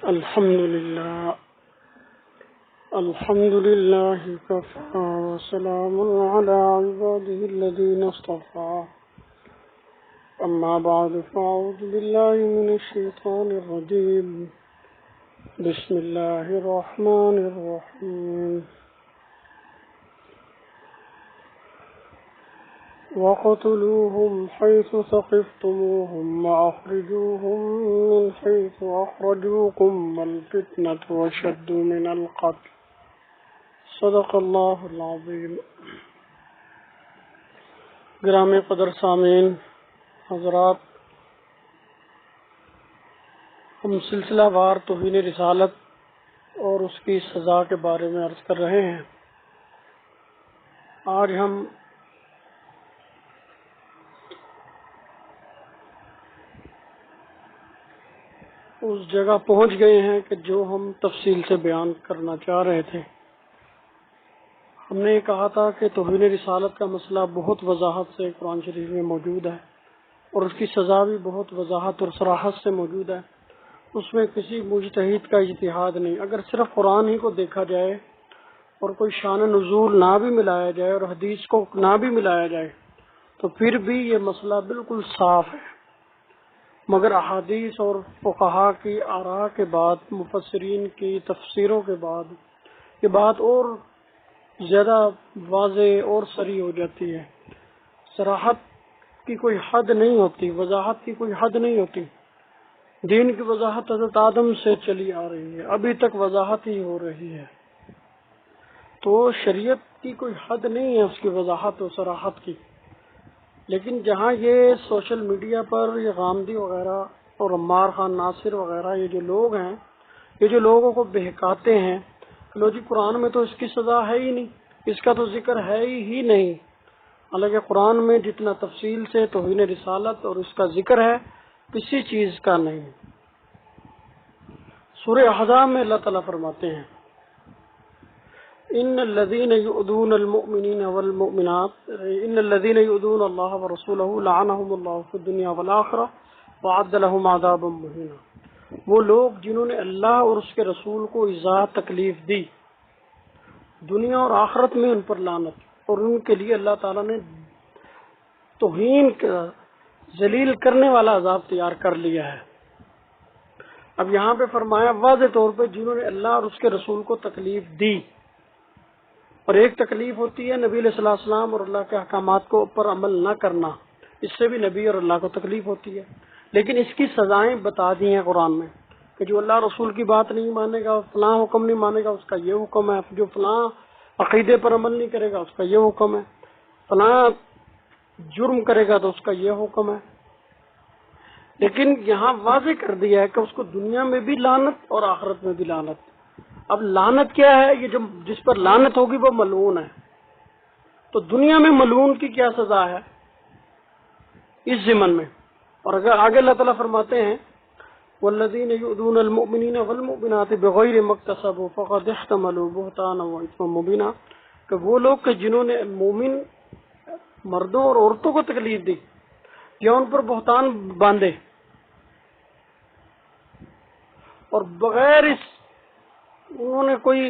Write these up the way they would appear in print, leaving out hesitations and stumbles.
الحمد لله كفى وسلام على عباده الذين اصطفى أما بعد فأعوذ بالله من الشيطان الرجيم بسم الله الرحمن الرحيم وقتلوهم حيث ثقفتموهم وأخرجوهم من حيث أخرجوكم والفتنة أشد من القتل صدق اللہ العظیم۔ گرامی قدر سامعین حضرات، ہم سلسلہ وار توہین رسالت اور اس کی سزا کے بارے میں عرض کر رہے ہیں۔ آج ہم اس جگہ پہنچ گئے ہیں کہ جو ہم تفصیل سے بیان کرنا چاہ رہے تھے۔ ہم نے یہ کہا تھا کہ توہین رسالت کا مسئلہ بہت وضاحت سے قرآن شریف میں موجود ہے اور اس کی سزا بھی بہت وضاحت اور صراحت سے موجود ہے۔ اس میں کسی مجتہد کا اجتہاد نہیں۔ اگر صرف قرآن ہی کو دیکھا جائے اور کوئی شان نزول نہ بھی ملایا جائے اور حدیث کو نہ بھی ملایا جائے تو پھر بھی یہ مسئلہ بالکل صاف ہے، مگر احادیث اور فقہا کی آراء کے بعد، مفسرین کی تفسیروں کے بعد یہ بات اور زیادہ واضح اور صریح ہو جاتی ہے۔ صراحت کی کوئی حد نہیں ہوتی، وضاحت کی کوئی حد نہیں ہوتی۔ دین کی وضاحت حضرت آدم سے چلی آ رہی ہے، ابھی تک وضاحت ہی ہو رہی ہے۔ تو شریعت کی کوئی حد نہیں ہے اس کی وضاحت و صراحت کی۔ لیکن جہاں یہ سوشل میڈیا پر یہ غامدی وغیرہ اور عمار خان ناصر وغیرہ یہ جو لوگ ہیں، یہ جو لوگوں کو بہکاتے ہیں، لو جی قرآن میں تو اس کی سزا ہے ہی نہیں، اس کا تو ذکر ہے ہی نہیں، حالانکہ قرآن میں جتنا تفصیل سے توہین رسالت اور اس کا ذکر ہے کسی چیز کا نہیں۔ سورہ احزاب میں اللہ تعالیٰ فرماتے ہیں ان الذين يؤذون المؤمنين والمؤمنات ان الذين يؤذون الله ورسوله لعنهم الله في الدنيا والآخرة وأعد لهم عذابا مهينا۔ وہ لوگ جنہوں نے اللہ اور اس کے رسول کو ایذا تکلیف دی، دنیا اور آخرت میں ان پر لعنت، اور ان کے لیے اللہ تعالیٰ نے توہین کا ذلیل کرنے والا عذاب تیار کر لیا ہے۔ اب یہاں پہ فرمایا واضح طور پہ جنہوں نے اللہ اور اس کے رسول کو تکلیف دی، اور ایک تکلیف ہوتی ہے نبی علیہ السلام اور اللہ کے احکامات کو اوپر عمل نہ کرنا، اس سے بھی نبی اور اللہ کو تکلیف ہوتی ہے۔ لیکن اس کی سزائیں بتا دی ہیں قرآن میں کہ جو اللہ رسول کی بات نہیں مانے گا، فلاں حکم نہیں مانے گا، اس کا یہ حکم ہے، جو فلاں عقیدے پر عمل نہیں کرے گا اس کا یہ حکم ہے، فلاں جرم کرے گا تو اس کا یہ حکم ہے۔ لیکن یہاں واضح کر دیا ہے کہ اس کو دنیا میں بھی لعنت اور آخرت میں بھی لعنت۔ اب لعنت کیا ہے؟ یہ جو جس پر لعنت ہوگی وہ ملعون ہے۔ تو دنیا میں ملعون کی کیا سزا ہے اس ضمن میں؟ اور اگر آگے اللہ تعالیٰ فرماتے ہیں والذین یؤذون المؤمنین والمؤمنات بغیر ما اکتسبوا فقد احتملوا بہتانا واثما مبینا، کہ وہ لوگ کہ جنہوں نے مومن مردوں اور عورتوں کو تکلیف دی یا ان پر بہتان باندھے اور بغیر اس انہوں نے کوئی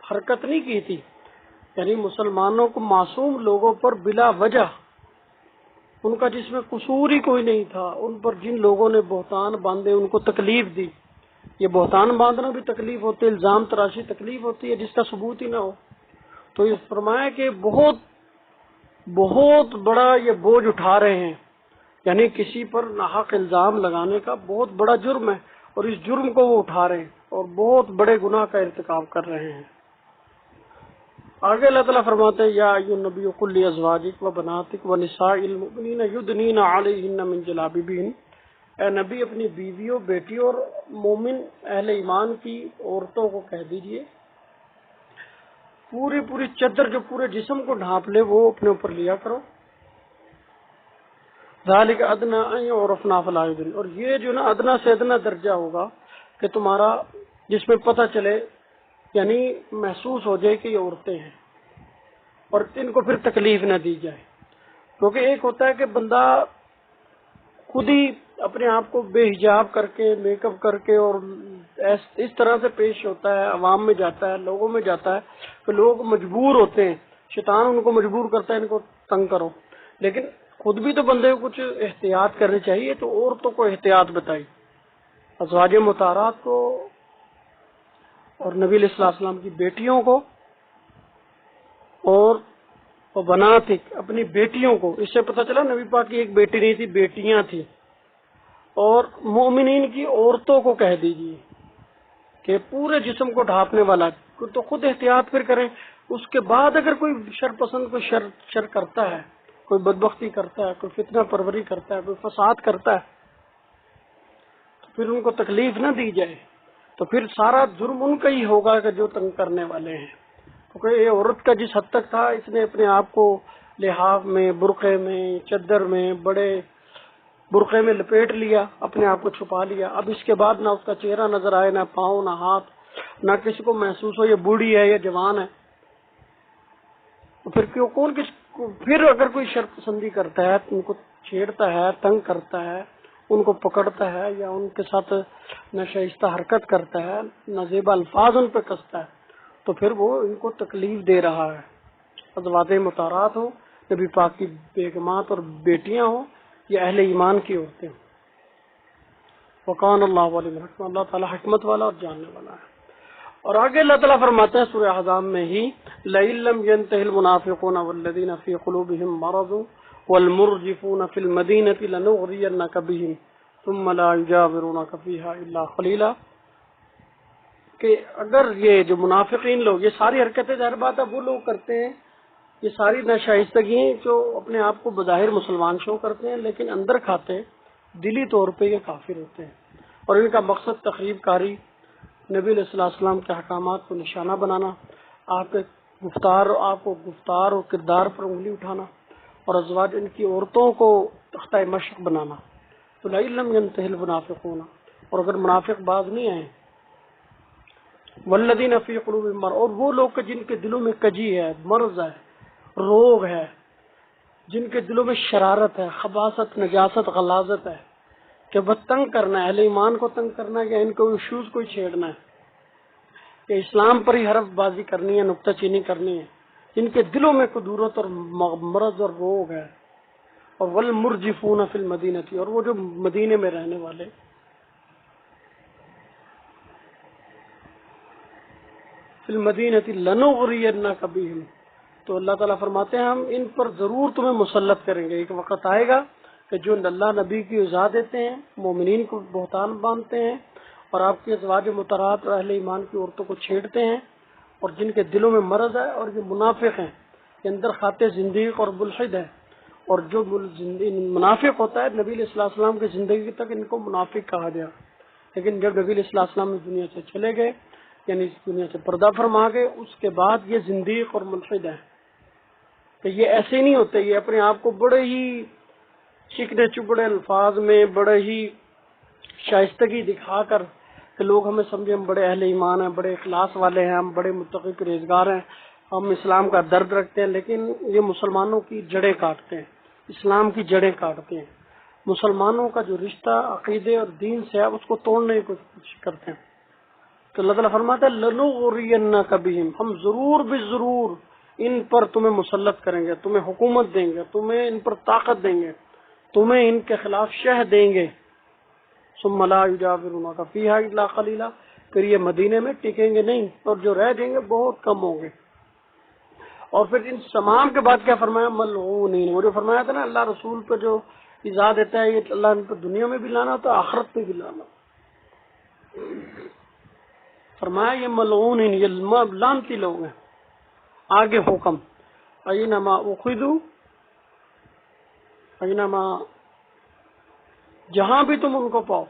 حرکت نہیں کی تھی، یعنی مسلمانوں کو معصوم لوگوں پر بلا وجہ ان کا جس میں قصور ہی کوئی نہیں تھا، ان پر جن لوگوں نے بہتان باندھے ان کو تکلیف دی۔ یہ بہتان باندھنا بھی تکلیف ہوتی ہے، الزام تراشی تکلیف ہوتی ہے جس کا ثبوت ہی نہ ہو۔ تو یہ فرمایا کہ بہت بہت بڑا یہ بوجھ اٹھا رہے ہیں، یعنی کسی پر ناحق الزام لگانے کا بہت بڑا جرم ہے، اور اس جرم کو وہ اٹھا رہے ہیں اور بہت بڑے گناہ کا ارتکاب کر رہے ہیں۔ آگے اللہ تعالیٰ فرماتے ہیں یا ایھا النبی قل لازواجک وبناتک ونساء المؤمنین یدنین علیہن من جلابیبہن، اے نبی اپنی بیویوں، بیٹیوں اور مومن اہل ایمان کی عورتوں کو کہہ دیجئے پوری چادر جو پورے جسم کو ڈھانپ لے وہ اپنے اوپر لیا کرو۔ ذالک ادنی ان یعرفن فلا یؤذین، اور یہ جو نا ادنا سے ادنا درجہ ہوگا کہ تمہارا جس میں پتہ چلے، یعنی محسوس ہو جائے کہ یہ عورتیں ہیں اور ان کو پھر تکلیف نہ دی جائے۔ کیونکہ ایک ہوتا ہے کہ بندہ خود ہی اپنے آپ کو بے حجاب کر کے میک اپ کر کے اور اس طرح سے پیش ہوتا ہے، عوام میں جاتا ہے، لوگوں میں جاتا ہے کہ لوگ مجبور ہوتے ہیں، شیطان ان کو مجبور کرتا ہے ان کو تنگ کرو، لیکن خود بھی تو بندے کو کچھ احتیاط کرنی چاہیے، تو عورتوں کو احتیاط بتائی، ازواج مطہرات کو اور نبی علیہ السلام کی بیٹیوں کو اور بناتک اپنی بیٹیوں کو، اس سے پتہ چلا نبی پاک کی ایک بیٹی نہیں تھی، بیٹیاں تھیں، اور مومنین کی عورتوں کو کہہ دیجیے کہ پورے جسم کو ڈھانپنے والا، تو خود احتیاط پھر کریں۔ اس کے بعد اگر کوئی شر پسند کوئی شر کرتا ہے، کوئی بدبختی کرتا ہے، کوئی فتنہ پروری کرتا ہے، کوئی فساد کرتا ہے، تو پھر ان کو تکلیف نہ دی جائے، تو پھر سارا جرم ان کا ہی ہوگا کہ جو تنگ کرنے والے ہیں، کیونکہ یہ عورت کا جس حد تک تھا، اس نے اپنے آپ کو لحاف میں، برقعے میں، چادر میں، بڑے برقعے میں لپیٹ لیا، اپنے آپ کو چھپا لیا۔ اب اس کے بعد نہ اس کا چہرہ نظر آئے، نہ پاؤں، نہ ہاتھ، نہ کسی کو محسوس ہو یہ بوڑھی ہے یا جوان ہے، تو پھر کیوں کون کس کو، پھر اگر کوئی شر پسندی کرتا ہے، ان کو چھیڑتا ہے، تنگ کرتا ہے، ان کو پکڑتا ہے یا ان کے ساتھ ناشائستہ حرکت کرتا ہے، نازیبا الفاظ ان پہ کستا ہے، تو پھر وہ ان کو تکلیف دے رہا ہے۔ ازواج مطہرات ہوں، نبی پاک کی بیگمات اور بیٹیاں ہوں، یا اہل ایمان کی عورتیں ہوں۔ وقان اللہ علیہ حکمت، اللہ تعالیٰ حکمت والا اور جاننے والا ہے۔ اور آگے اللہ تعالیٰ فرماتے ہیں سورہ احزاب میں ہی، لَئِن لَّمْ يَنْتَهِ الْمُنَافِقُونَ وَالَّذِينَ فِي قُلُوبِهِم مَّرَضٌ وَالْمُرْجِفُونَ فِي الْمَدِينَةِ لَنُغْرِيَنَّكَ بِهِمْ ثُمَّ لَا يُجَاوِرُونَكَ فِيهَا إِلَّا قَلِيلًا، کہ اگر یہ جو منافقین لوگ، یہ ساری حرکتیں ظاہر بات ہے وہ لوگ کرتے ہیں، یہ ساری ناشائستگی جو اپنے آپ کو بظاہر مسلمان شو کرتے ہیں لیکن اندر کھاتے دلی طور پہ یہ کافر ہوتے ہیں، اور ان کا مقصد تخریب کاری، نبی علیہ السلام کے احکامات کو نشانہ بنانا، آپ کو گفتار اور کردار پر انگلی اٹھانا، اور ازواج ان کی عورتوں کو تختہ مشق بنانا۔ تو لَئِن لَّمْ يَنْتَهِ الْمُنَافِقُونَ، اور اگر منافق باز نہیں آئے، وَالَّذِينَ فِي قُلُوبِهِم مَّرَضٌ، اور وہ لوگ جن کے دلوں میں کجی ہے، مرض ہے، روگ ہے، جن کے دلوں میں شرارت ہے، خباثت، نجاست، غلاظت ہے، کہ وہ تنگ کرنا ہے، اہل ایمان کو تنگ کرنا ہے، یا ان کو ایشوز کو چھیڑنا ہے، کہ اسلام پر ہی حرف بازی کرنی ہے، نکتہ چینی کرنی ہے، جن کے دلوں میں کدورت اور مرض اور روگ ہے، اور والمرجفون فی المدینہ، اور وہ جو مدینے میں رہنے والے، فی المدینہ لنغرینک بہم، تو اللہ تعالیٰ فرماتے ہیں ہم ان پر ضرور تمہیں مسلط کریں گے۔ ایک وقت آئے گا کہ جو اللہ نبی کی اذا دیتے ہیں، مومنین کو بہتان باندھتے ہیں، اور آپ کی ازواج مطہرات اور اہل ایمان کی عورتوں کو چھیڑتے ہیں، اور جن کے دلوں میں مرض ہے، اور جو منافق ہیں، کے اندر خاطے زندیق اور ملحد ہے، اور جو منافق ہوتا ہے، نبی علیہ السلام کی زندگی تک ان کو منافق کہا گیا، لیکن جب نبی علیہ السلام اس دنیا سے چلے گئے، یعنی اس دنیا سے پردہ فرما گئے، اس کے بعد یہ زندیق اور ملحد ہے، کہ یہ ایسے نہیں ہوتے، یہ اپنے آپ کو بڑے ہی چکنے چپڑے الفاظ میں، بڑے ہی شائستگی دکھا کر کہ لوگ ہمیں سمجھیں ہم بڑے اہل ایمان ہیں، بڑے اخلاص والے ہیں، ہم بڑے متقی پرہیزگار ہیں، ہم اسلام کا درد رکھتے ہیں، لیکن یہ مسلمانوں کی جڑیں کاٹتے ہیں، اسلام کی جڑیں کاٹتے ہیں، مسلمانوں کا جو رشتہ عقیدے اور دین سے ہے اس کو توڑنے کی کوشش کرتے ہیں۔ تو اللہ تعالیٰ فرماتا ہے لَنُغْرِيَنَّكَ بِهِمْ، ہم ضرور بھی ضرور ان پر تمہیں مسلط کریں گے، تمہیں حکومت دیں گے، تمہیں ان پر طاقت دیں گے، تمہیں ان کے خلاف شہ دیں گے۔ ثُمَّ لَا يُجَاوِرُونَكَ فِيهَا إِلَّا قَلِيلًا، پھر یہ مدینے میں ٹکیں گے نہیں، اور جو رہ جائیں گے بہت کم ہوں گے۔ اور پھر ان تمام کے بعد کیا فرمایا؟ ملعونین، وہ جو فرمایا تھا نا اللہ رسول پہ جو ایذا دیتا ہے، یہ اللہ ان کو دنیا میں بھی لانا ہوتا ہے، آخرت پہ بھی لانا، فرمایا یہ ملعونین، یہ لعنتی لوگ ہیں۔ آگے حکم، اینما اخذوا، اینما، جہاں بھی تم ان کو پاؤ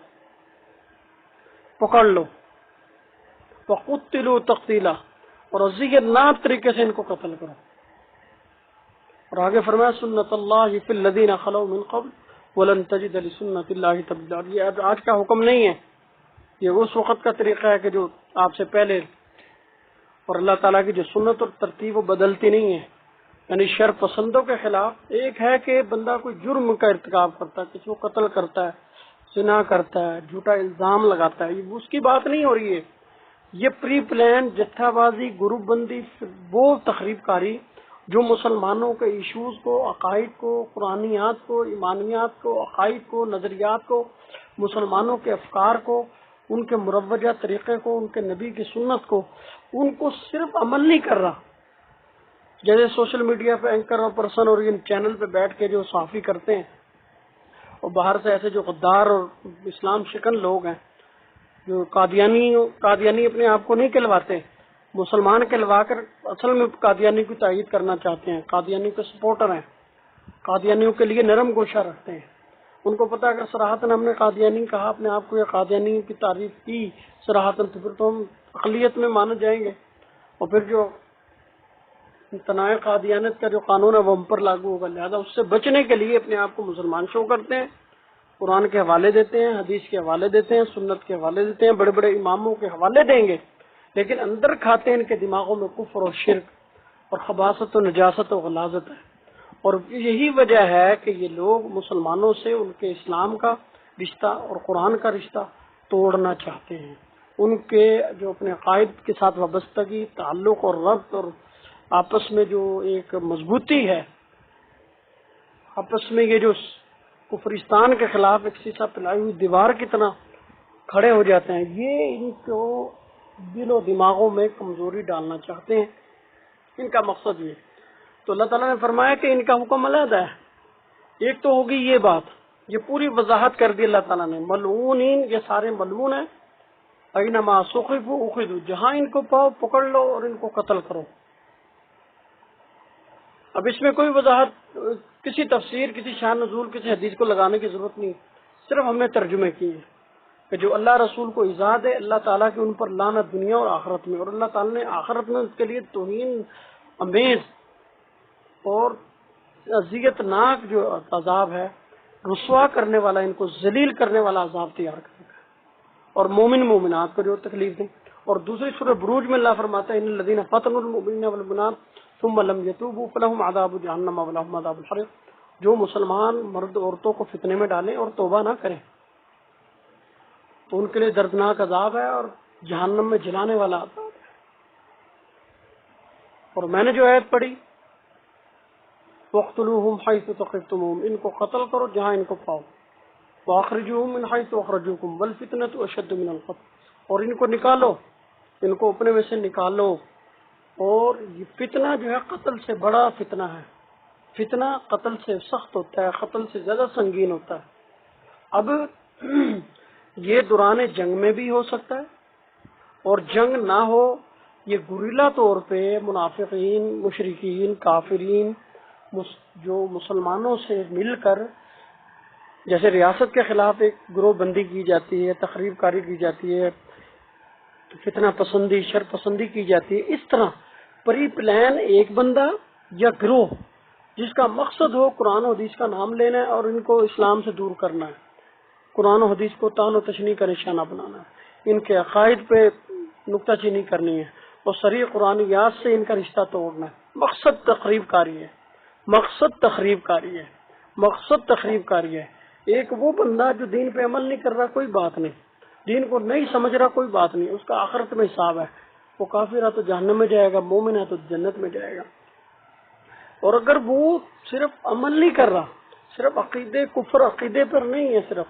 پکڑ لو، وقتلوا تقتیلا، اور اذیتناک طریقے سے ان کو قتل کرو۔ اور آگے فرمایا سنت اللہ فی الذین خلو من قبل ولن تجد لسنت اللہ تبدیلا، یہ آج کا حکم نہیں ہے، یہ اس وقت کا طریقہ ہے کہ جو آپ سے پہلے، اور اللہ تعالیٰ کی جو سنت اور ترتیب وہ بدلتی نہیں ہے، یعنی شر پسندوں کے خلاف. ایک ہے کہ بندہ کوئی جرم کا ارتکاب کرتا ہے، کسی کو قتل کرتا ہے، زنا کرتا ہے، جھوٹا الزام لگاتا ہے، یہ اس کی بات نہیں ہو رہی ہے. یہ پری پلان جتھا بازی، گروپ بندی، وہ تخریب کاری جو مسلمانوں کے ایشوز کو، عقائد کو، قرآنیات کو، ایمانیات کو، عقائد کو، نظریات کو، مسلمانوں کے افکار کو، ان کے مروجہ طریقے کو، ان کے نبی کی سنت کو، ان کو صرف عمل نہیں کر رہا. جیسے سوشل میڈیا پہ اینکر اور پرسن اور ان چینل پہ بیٹھ کے جو صحافی کرتے ہیں، اور باہر سے ایسے جو غدار اور اسلام شکن لوگ ہیں، جو قادیانی اپنے آپ کو نہیں کہلواتے، مسلمان کہلوا کر اصل میں قادیانی کی تائید کرنا چاہتے ہیں، قادیانی کے سپورٹر ہیں، قادیانیوں کے لیے نرم گوشہ رکھتے ہیں. ان کو پتا اگر صراحتاً ہم نے قادیانی کہا اپنے آپ کو، یا قادیانی کی تعریف کی صراحتاً، تو پھر تو ہم اقلیت میں مانے جائیں گے، اور پھر جو تناع قادیانیت کا جو قانون ہے وہ ہم پر لاگو ہوگا. لہذا اس سے بچنے کے لیے اپنے آپ کو مسلمان شو کرتے ہیں، قرآن کے حوالے دیتے ہیں، حدیث کے حوالے دیتے ہیں، سنت کے حوالے دیتے ہیں، بڑے بڑے اماموں کے حوالے دیں گے، لیکن اندر کھاتے ہیں ان کے دماغوں میں کفر اور شرک اور خباثت و نجاست و غلاظت ہے. اور یہی وجہ ہے کہ یہ لوگ مسلمانوں سے ان کے اسلام کا رشتہ اور قرآن کا رشتہ توڑنا چاہتے ہیں. ان کے جو اپنے عقائد کے ساتھ وابستگی، تعلق اور ربط، اور آپس میں جو ایک مضبوطی ہے، آپس میں یہ جو کفرستان کے خلاف ایک سیسا پلائی ہوئی دیوار کی طرح کھڑے ہو جاتے ہیں، یہ ان کو دل و دماغوں میں کمزوری ڈالنا چاہتے ہیں. ان کا مقصد یہ. تو اللہ تعالیٰ نے فرمایا کہ ان کا حکم علیحدہ ہے. ایک تو ہوگی یہ بات، یہ پوری وضاحت کر دی اللہ تعالیٰ نے. ملعونین، یہ سارے ملعون ہیں. اینما ثقفوا اخذوا، جہاں ان کو پاؤ پکڑ لو اور ان کو قتل کرو. اب اس میں کوئی وضاحت، کسی تفسیر، کسی شان نزول، کسی حدیث کو لگانے کی ضرورت نہیں، صرف ہم نے ترجمے کیے ہیں کہ جو اللہ رسول کو ایذا دے، اللہ تعالیٰ کی ان پر لعنت دنیا اور آخرت میں، اور اللہ تعالیٰ نے آخرت میں اس کے لیے توہین امیز اور اذیت ناک جو عذاب ہے، رسوا کرنے والا، ان کو ذلیل کرنے والا عذاب تیار کر رکھا ہے، اور مومن مومنات کو جو تکلیف دیں. اور دوسری سورہ بروج میں اللہ فرماتا ہے ان الذین فتنوا المؤمنین والمؤمنات ثم لم يتوبوا فلهم عذاب جہنم ولهم عذاب الحریق. جو مسلمان مرد عورتوں کو فتنے میں ڈالیں اور توبہ نہ کریں تو ان کے لیے دردناک عذاب ہے اور جہنم میں جلانے والا عذاب ہے. اور میں نے جو آیت پڑھی وَاقْتُلُوهُمْ حَيْثُ ثَقِفْتُمُوهُمْ، ان کو قتل کرو جہاں ان کو پاؤ. وَأَخْرِجُوهُمْ مِنْ حَيْثُ أَخْرَجُوكُمْ وَالْفِتْنَةُ أَشَدُّ مِنَ الْقَتْلِ، اور ان کو نکالو، ان کو اپنے میں سے نکالو. اور یہ فتنہ جو ہے قتل سے بڑا فتنہ ہے. فتنہ قتل سے سخت ہوتا ہے، قتل سے زیادہ سنگین ہوتا ہے. اب یہ دوران جنگ میں بھی ہو سکتا ہے، اور جنگ نہ ہو، یہ گریلا طور پہ منافقین، مشرکین، کافرین جو مسلمانوں سے مل کر جیسے ریاست کے خلاف ایک گروہ بندی کی جاتی ہے، تخریب کاری کی جاتی ہے، فتنہ پسندی، شر پسندی کی جاتی ہے، اس طرح پری پلان ایک بندہ یا گروہ جس کا مقصد ہو قرآن و حدیث کا نام لینا ہے اور ان کو اسلام سے دور کرنا ہے، قرآن و حدیث کو طعن و تشنیع کا نشانہ بنانا ہے، ان کے عقائد پہ نکتہ چینی کرنی ہے، اور صریح قرآنیات سے ان کا رشتہ توڑنا ہے. مقصد تخریب کاری ہے، مقصد تخریب کاری ہے، مقصد تخریب کاری ہے. ایک وہ بندہ جو دین پہ عمل نہیں کر رہا، کوئی بات نہیں، دین کو نہیں سمجھ رہا، کوئی بات نہیں، اس کا آخرت میں حساب ہے. وہ کافر ہے تو جہنم میں جائے گا، مومن ہے تو جنت میں جائے گا. اور اگر وہ صرف عمل نہیں کر رہا، صرف عقیدے کفر عقیدے پر نہیں ہے، صرف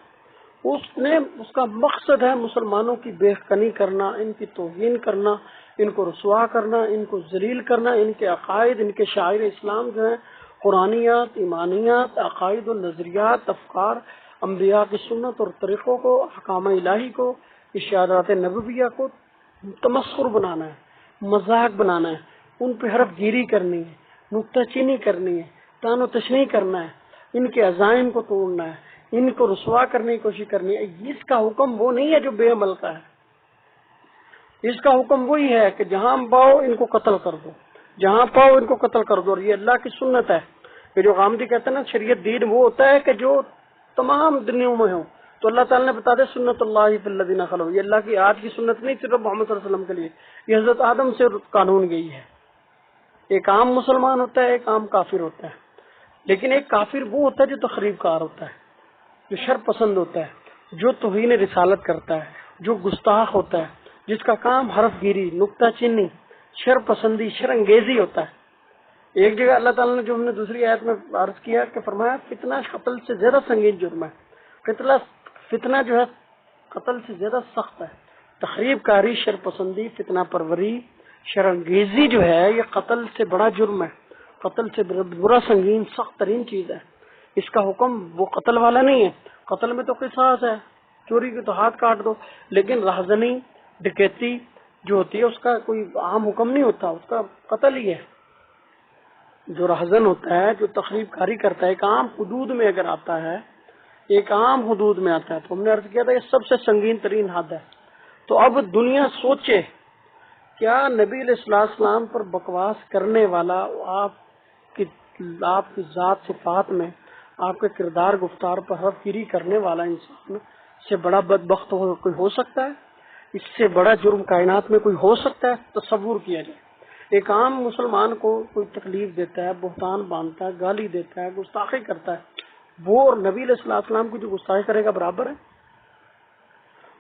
اس کا مقصد ہے مسلمانوں کی بے کنی کرنا، ان کی توہین کرنا، ان کو رسوا کرنا، ان کو ذلیل کرنا، ان کے عقائد، ان کے شاعر اسلام جو ہیں، قرآنیات، ایمانیات، عقائد و نظریات، افکار، انبیاء کی سنت اور طریقوں کو، احکام الہی کو، ارشادات نبویہ کو تمسخر بنانا ہے، مذاق بنانا ہے، ان پہ حرف گیری کرنی ہے، نکتہ چینی کرنی ہے، طعن و تشنیع کرنا ہے، ان کے عزائم کو توڑنا ہے، ان کو رسوا کرنے کی کوشش کرنی ہے. اس کا حکم وہ نہیں ہے جو بے عمل کا ہے، اس کا حکم وہی ہے کہ جہاں پاؤ ان کو قتل کر دو، جہاں پاؤ ان کو قتل کر دو. اور یہ اللہ کی سنت ہے کہ جو غامدی کہتے ہیں نا شریعت دین وہ ہوتا ہے کہ جو تمام دنیاوں میں ہو. تو اللہ تعالیٰ نے بتا دے سنت اللہ فی الذین خلو، یہ اللہ کی آج کی سنت نہیں صرف محمد صلی اللہ علیہ وسلم کے لیے، یہ حضرت آدم سے قانون گئی ہے ایک عام مسلمان ہوتا ہے، ایک عام کافر ہوتا ہے. لیکن ایک کافر وہ ہوتا ہے جو تخریب کار ہوتا ہے، جو شر پسند ہوتا ہے، جو توہین رسالت کرتا ہے، جو گستاخ ہوتا ہے، جس کا کام حرف گیری، نکتہ چینی، شر پسندی، شر انگیزی ہوتا ہے. ایک جگہ اللہ تعالیٰ نے جو ہم نے دوسری آیت میں عرض کیا کہ فرمایا فتنہ قتل سے زیادہ سنگین جرم ہے. فتنہ جو ہے قتل سے زیادہ سخت ہے. تخریب کاری، شر پسندی، فتنہ پروری، شر انگیزی جو ہے یہ قتل سے بڑا جرم ہے، قتل سے برا سنگین سخت ترین چیز ہے. اس کا حکم وہ قتل والا نہیں ہے. قتل میں تو قصاص ہے، چوری کی تو ہاتھ کاٹ دو، لیکن راہزنی، ڈکیتی جو ہوتی ہے اس کا کوئی عام حکم نہیں ہوتا، اس کا قتل ہی ہے. جو راہزن ہوتا ہے، جو تخریب کاری کرتا ہے، ایک عام حدود میں اگر آتا ہے، ایک عام حدود میں آتا ہے، تو ہم نے عرض کیا تھا یہ سب سے سنگین ترین حد ہے. تو اب دنیا سوچے کیا نبی علیہ السلام پر بکواس کرنے والا آپ کی ذات صفات میں، آپ کے کردار گفتار پر حرف گیری کرنے والا انسان سے بڑا بدبخت کوئی ہو سکتا ہے؟ اس سے بڑا جرم کائنات میں کوئی ہو سکتا ہے؟ تصور کیا جائے ایک عام مسلمان کو کوئی تکلیف دیتا ہے، بہتان باندھتا ہے، گالی دیتا ہے، گستاخی کرتا ہے، وہ اور نبی علیہ السلام کو جو گستاخی کرے گا برابر ہے؟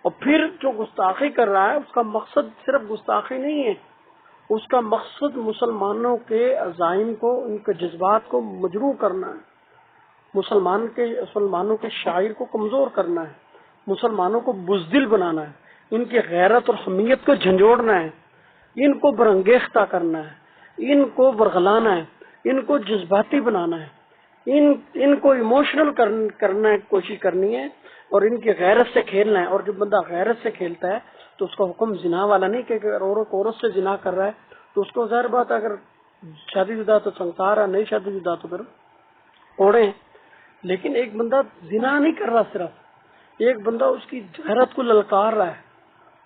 اور پھر جو گستاخی کر رہا ہے اس کا مقصد صرف گستاخی نہیں ہے، اس کا مقصد مسلمانوں کے عزائم کو، ان کے جذبات کو مجروح کرنا ہے، مسلمانوں کے شاعر کو کمزور کرنا ہے، مسلمانوں کو بزدل بنانا ہے، ان کی غیرت اور حمیت کو جھنجھوڑنا ہے، ان کو برانگیختہ کرنا ہے، ان کو برگلانا ہے، ان کو جذباتی بنانا ہے، ان کو ایموشنل کرنا کی کوشش کرنی ہے، اور ان کی غیرت سے کھیلنا ہے. اور جب بندہ غیرت سے کھیلتا ہے تو اس کا حکم زنا والا نہیں کہ اگر عورت سے زنا کر رہا ہے تو اس کو ظاہر بات اگر شادی شدہ تو سنسار ہے، نہیں شادی شدہ تو پھر اوڑے. لیکن ایک بندہ زنا نہیں کر رہا، صرف ایک بندہ اس کی غیرت کو للکار رہا ہے،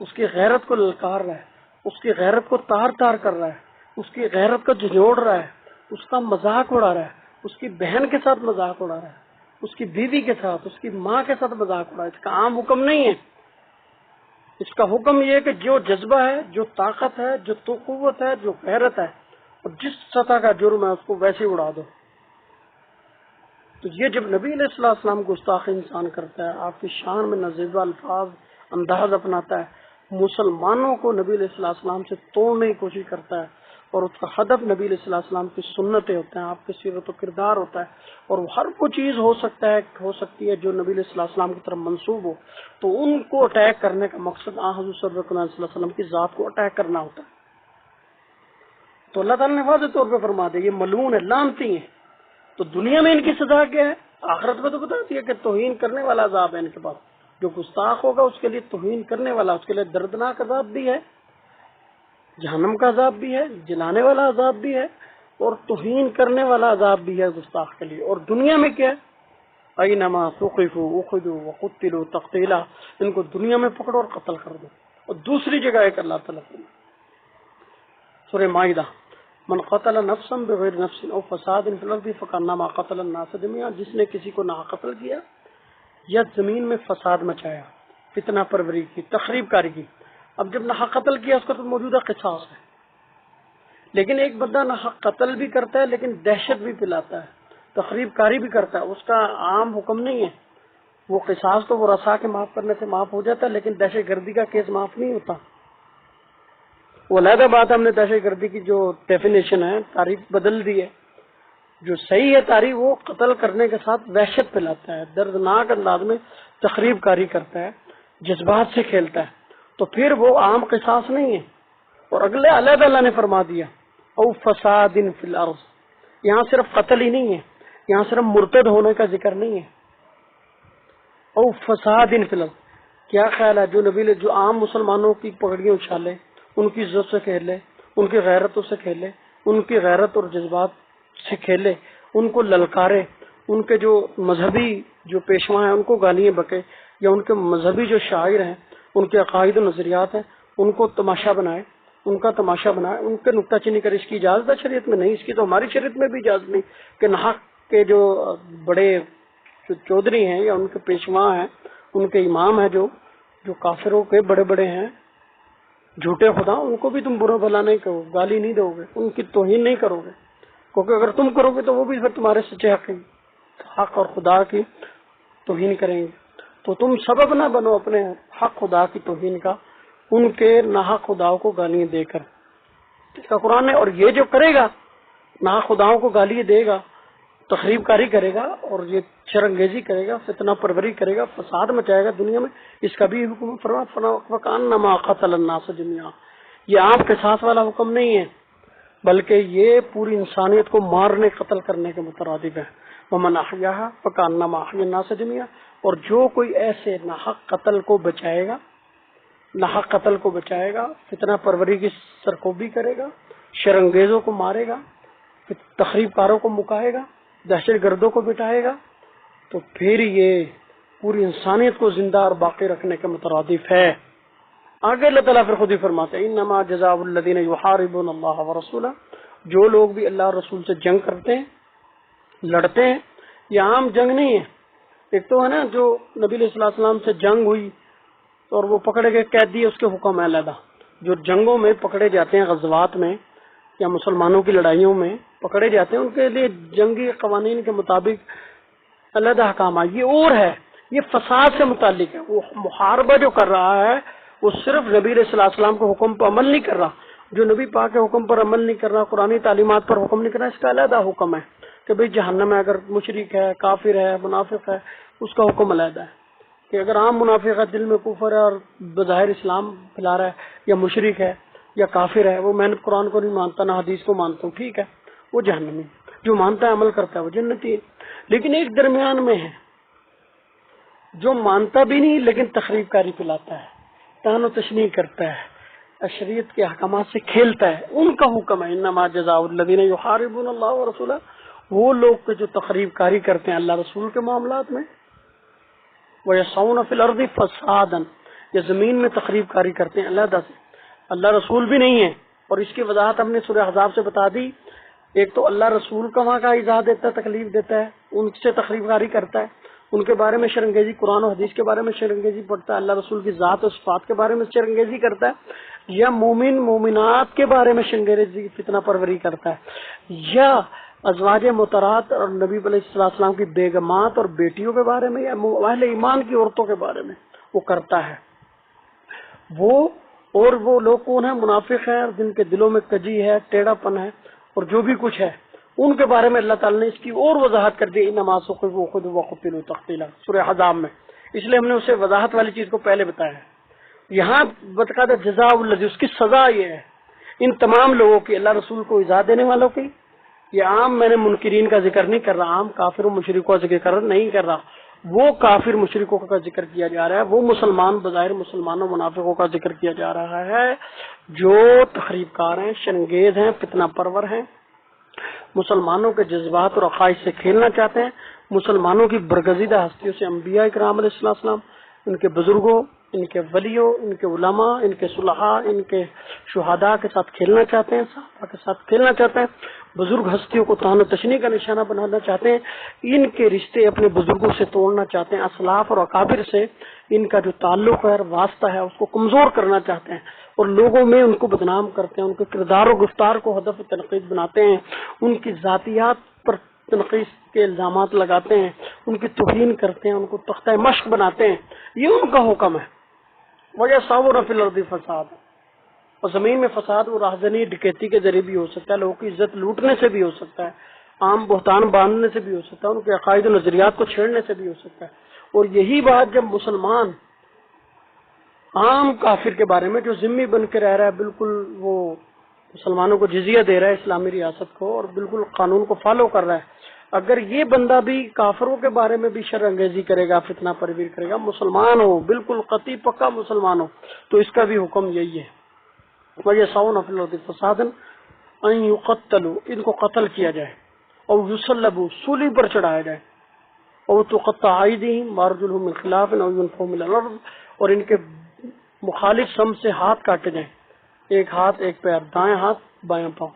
اس کی غیرت کو للکار رہا ہے، اس کی غیرت کو تار تار کر رہا ہے، اس کی غیرت کو جھنجھوڑ رہا ہے، اس کا مذاق اڑا رہا ہے، اس کی بہن کے ساتھ مذاق اڑا رہا ہے، اس کی بیوی کے ساتھ، اس کی ماں کے ساتھ مذاق اڑا. اس کا عام حکم نہیں ہے. اس کا حکم یہ ہے کہ جو جذبہ ہے، جو طاقت ہے، جو تو قوت ہے، جو غیرت ہے، اور جس سطح کا جرم ہے اس کو ویسے اڑا دو. تو یہ جب نبی علیہ السلام گستاخ انسان کرتا ہے، آپ کی شان میں نازیبہ الفاظ انداز اپناتا ہے، مسلمانوں کو نبی علیہ السلام سے توڑنے کی کوشش کرتا ہے، اور اس کا ہدف نبی علیہ السلام کی سنتیں ہوتے ہیں، آپ کے سیرت و کردار ہوتا ہے، اور وہ ہر وہ چیز ہو سکتی ہے جو نبی علیہ السلام کی طرف منسوب ہو، تو ان کو اٹیک کرنے کا مقصد حضور صلی اللہ علیہ وسلم کی ذات کو اٹیک کرنا ہوتا ہے. تو اللہ تعالیٰ نے واضح طور پہ فرما دیا یہ ملعون ہے، لعنتی ہیں. تو دنیا میں ان کی سزا کیا ہے؟ آخرت میں تو بتا دیا کہ توہین کرنے والا عذاب ہے ان کے پاس. جو گستاخ ہوگا اس کے لیے توہین کرنے والا، اس کے لیے دردناک عذاب بھی ہے، جہنم کا عذاب بھی ہے، جلانے والا عذاب بھی ہے، اور توہین کرنے والا عذاب بھی ہے گستاخ کے لیے. اور دنیا میں کیا ہے؟ اینما ثقفوا اخذوا وقتلوا تقتیلا، ان کو دنیا میں پکڑو اور قتل کر دو. اور دوسری جگہ ایک اللہ تعالیٰ سورہ مائدہ، من قتل نفسا بغیر نفس او فساد فی الارض فکانما قتل الناس جميعا، جس نے کسی کو نہ قتل کیا یا زمین میں فساد مچایا، فتنہ پروری کی، تخریب کاری کی. اب جب نہ قتل کیا اس کا تو موجودہ قصاص ہے. لیکن ایک بندہ نہ قتل بھی کرتا ہے لیکن دہشت بھی پلاتا ہے، تخریب کاری بھی کرتا ہے، اس کا عام حکم نہیں ہے. وہ قصاص تو وہ رسا کے معاف کرنے سے معاف ہو جاتا ہے، لیکن دہشت گردی کا کیس معاف نہیں ہوتا. وہ علیحدہ بات ہم نے دہشت گردی کی جو ڈیفینیشن ہے تعریف بدل دی ہے. جو صحیح ہے تعریف وہ قتل کرنے کے ساتھ وحشت پھیلاتا ہے، دردناک انداز میں تخریب کاری کرتا ہے، جذبات سے کھیلتا ہے، تو پھر وہ عام قصاص نہیں ہے. اور اگلے علیحدہ اللہ نے فرما دیا او فساد فی الارض، یہاں صرف قتل ہی نہیں ہے، یہاں صرف مرتد ہونے کا ذکر نہیں ہے. او فساد فی الارض، کیا خیال ہے جو عام مسلمانوں کی پگڑیاں اچھالے، ان کی عزت سے کھیلے، ان کی غیرتوں سے کھیلے، ان کی غیرت اور جذبات سے کھیلے، ان کو للکارے، ان کے جو مذہبی جو پیشوا ہیں ان کو گالیاں بکے، یا ان کے مذہبی جو شاعر ہیں ان کے عقائد و نظریات ہیں ان کو تماشا بنائے، ان کا تماشا بنائے، ان کے نکتہ چینی کرے. اس کی اجازت ہے شریعت میں؟ نہیں. اس کی تو ہماری شریعت میں بھی اجازت نہیں کہ نحق کے جو بڑے چودھری ہیں یا ان کے پیشوا ہیں، ان کے امام ہیں جو کافروں کے بڑے بڑے ہیں، جھوٹے خدا ان کو بھی تم برا بھلا نہیں کرو، گالی نہیں دو گے، ان کی توہین نہیں کرو گے، کیونکہ اگر تم کرو گے تو وہ بھی پھر تمہارے سچے حق اور خدا کی توہین کریں گے۔ تو تم سبب نہ بنو اپنے حق خدا کی توہین کا ان کے ناحق خداؤں کو گالیاں دے کر۔ اس کا قرآن ہے، اور یہ جو کرے گا ناحق خداؤں کو گالی دے گا، تخریب کاری کرے گا اور یہ شرانگیزی کرے گا، فتنہ پروری کرے گا، فساد مچائے گا دنیا میں، اس کا بھی حکم فَكَأَنَّمَا قَتَلَ النَّاسَ جَمِيعًا۔ یہ عام قصاص والا حکم نہیں ہے، بلکہ یہ پوری انسانیت کو مارنے قتل کرنے کے مترادف ہے۔ وَمَنْ أَحْيَاهَا فَكَأَنَّمَا أَحْيَا النَّاسَ جَمِيعًا۔ اور جو کوئی ایسے ناحق قتل کو بچائے گا، ناحق قتل کو بچائے گا، فتنہ پروری کی سرکوبی کرے گا، شرانگیزوں کو مارے گا، تخریب کاروں کو مکائے گا، دہشت گردوں کو بٹائے گا، تو پھر یہ پوری انسانیت کو زندہ اور باقی رکھنے کے مترادف ہے۔ آگے اللہ تعالیٰ پھر خود ہی فرماتے ہیں انما جزاء الذین یحاربون اللہ ورسولہ، جو لوگ بھی اللہ اور رسول سے جنگ کرتے ہیں، لڑتے ہیں۔ یہ عام جنگ نہیں ہے، ایک تو ہے نا جو نبی علیہ الصلوۃ والسلام سے جنگ ہوئی اور وہ پکڑے گئے قیدی، اس کے حکم ہے علیحدہ۔ جو جنگوں میں پکڑے جاتے ہیں، غزوات میں یا مسلمانوں کی لڑائیوں میں پکڑے جاتے ہیں، ان کے لیے جنگی قوانین کے مطابق علیحدہ احکامات۔ یہ اور ہے، یہ فساد سے متعلق ہے۔ وہ محاربہ جو کر رہا ہے وہ صرف نبی علیہ الصلوۃ والسلام کے حکم پر عمل نہیں کر رہا، جو نبی پاک کے حکم پر عمل نہیں کر رہا، قرآنی تعلیمات پر حکم نہیں کر رہا، اس کا علیحدہ حکم ہے کہ بھئی جہنم میں اگر مشرک ہے، کافر ہے، منافق ہے، اس کا حکم علیحدہ ہے۔ کہ اگر عام منافق ہے، دل میں کفر ہے اور بظاہر اسلام پھیلا رہا ہے، یا مشرک ہے یا کافر ہے، وہ میں نے قرآن کو نہیں مانتا نہ حدیث کو مانتا ہوں، ٹھیک ہے، وہ جہنمی۔ جو مانتا ہے عمل کرتا ہے وہ جنتی ہے۔ لیکن ایک درمیان میں ہے جو مانتا بھی نہیں لیکن تخریب کاری پلاتا ہے، تان و تشنیع کرتا ہے، شریعت کے احکامات سے کھیلتا ہے، ان کا حکم ہے انما جزاء الذین یحاربون اللہ ورسولہ۔ وہ لوگ جو تخریب کاری کرتے ہیں اللہ رسول کے معاملات میں، وَيَسْعَوْنَ فِي الْأَرْضِ فَسَادًا، یا زمین میں تخریب کاری کرتے ہیں علیحدہ سے، اللہ رسول بھی نہیں ہے۔ اور اس کی وضاحت ہم نے سورہ احزاب سے بتا دی۔ ایک تو اللہ رسول کا وہاں کا ایذا دیتا ہے، تکلیف دیتا ہے، ان سے تخریب کاری کرتا ہے، ان کے بارے میں شرنگیزی، قرآن و حدیث کے بارے میں شرنگیزی پڑھتا ہے، اللہ رسول کی ذات و صفات کے بارے میں شرنگیزی کرتا ہے، یا مومن مومنات کے بارے میں شرنگیزی فتنہ پروری کرتا ہے، یا ازواج مطہرات اور نبی علیہ السلام کی بیگمات اور بیٹیوں کے بارے میں، یا اہل ایمان کی عورتوں کے بارے میں وہ کرتا ہے۔ وہ لوگ کون ہیں؟ منافق ہیں، جن کے دلوں میں کجی ہے، ٹیڑھا پن ہے، اور جو بھی کچھ ہے ان کے بارے میں اللہ تعالیٰ نے اس کی اور وضاحت کر دی، انما سخفوا خود وقتلوا تقتیلا، سورہ احزاب میں۔ اس لیے ہم نے اسے وضاحت والی چیز کو پہلے بتایا ہے۔ یہاں بتایا جزاء الذی، اس کی سزا یہ ہے ان تمام لوگوں کی، اللہ رسول کو ایذا دینے والوں کی۔ یہ عام میں نے منکرین کا ذکر نہیں کر رہا، عام کافر و مشرکوں کا ذکر نہیں کر رہا، وہ کافر مشرکوں کا ذکر کیا جا رہا ہے، وہ مسلمان بظاہر مسلمانوں منافقوں کا ذکر کیا جا رہا ہے جو تخریب کار ہیں، شرنگیز ہیں، فتنہ پرور ہیں، مسلمانوں کے جذبات اور عقائد سے کھیلنا چاہتے ہیں، مسلمانوں کی برگزیدہ ہستیوں سے انبیاء کرام علیہ السلام، ان کے بزرگوں، ان کے ولیوں، ان کے علماء، ان کے صلحاء، ان کے شہداء کے ساتھ کھیلنا چاہتے ہیں، صحابہ کے ساتھ کھیلنا چاہتے ہیں، بزرگ ہستیوں کو طعن و تشنیع کا نشانہ بنانا چاہتے ہیں، ان کے رشتے اپنے بزرگوں سے توڑنا چاہتے ہیں، اسلاف اور اکابر سے ان کا جو تعلق ہے اور واسطہ ہے اس کو کمزور کرنا چاہتے ہیں، اور لوگوں میں ان کو بدنام کرتے ہیں، ان کے کردار و گفتار کو ہدف تنقید بناتے ہیں، ان کی ذاتیات پر تنقید کے الزامات لگاتے ہیں، ان کی توہین کرتے ہیں، ان کو تختہ مشق بناتے ہیں۔ یہ ان کا حکم ہے۔ وَيَسْعَوْنَ فِي الْأَرْضِ فَسَادًا، اور زمین میں فساد و راہزنی ڈکیتی کے ذریعے بھی ہو سکتا ہے، لوگوں کی عزت لوٹنے سے بھی ہو سکتا ہے، عام بہتان باندھنے سے بھی ہو سکتا ہے، ان کے عقائد و نظریات کو چھیڑنے سے بھی ہو سکتا ہے۔ اور یہی بات جب مسلمان عام کافر کے بارے میں جو ذمہ بن کے رہ رہا ہے، بالکل وہ مسلمانوں کو جزیہ دے رہا ہے اسلامی ریاست کو، اور بالکل قانون کو فالو کر رہا ہے، اگر یہ بندہ بھی کافروں کے بارے میں بھی شر انگیزی کرے گا، فتنہ پرویر کرے گا، مسلمان ہو، بالکل قطعی پکا مسلمان ہو، تو اس کا بھی حکم یہی ہے۔ وَيَسْعَوْنَ فِي الْأَرْضِ فَسَادًا أَن يُقَتَّلُوا، ان کو قتل کیا جائے، اور يُصَلَّبُوا، سولی پر چڑھایا جائے، اور تُقَطَّعَ أَيْدِيهِمْ وَأَرْجُلُهُم مِّن خِلَافٍ أَوْ يُنفَوْا مِنَ الْأَرْضِ، اور ان کے مخالف سم سے ہاتھ کاٹے جائیں، ایک ہاتھ ایک پیر، دائیں ہاتھ بایاں پاؤں،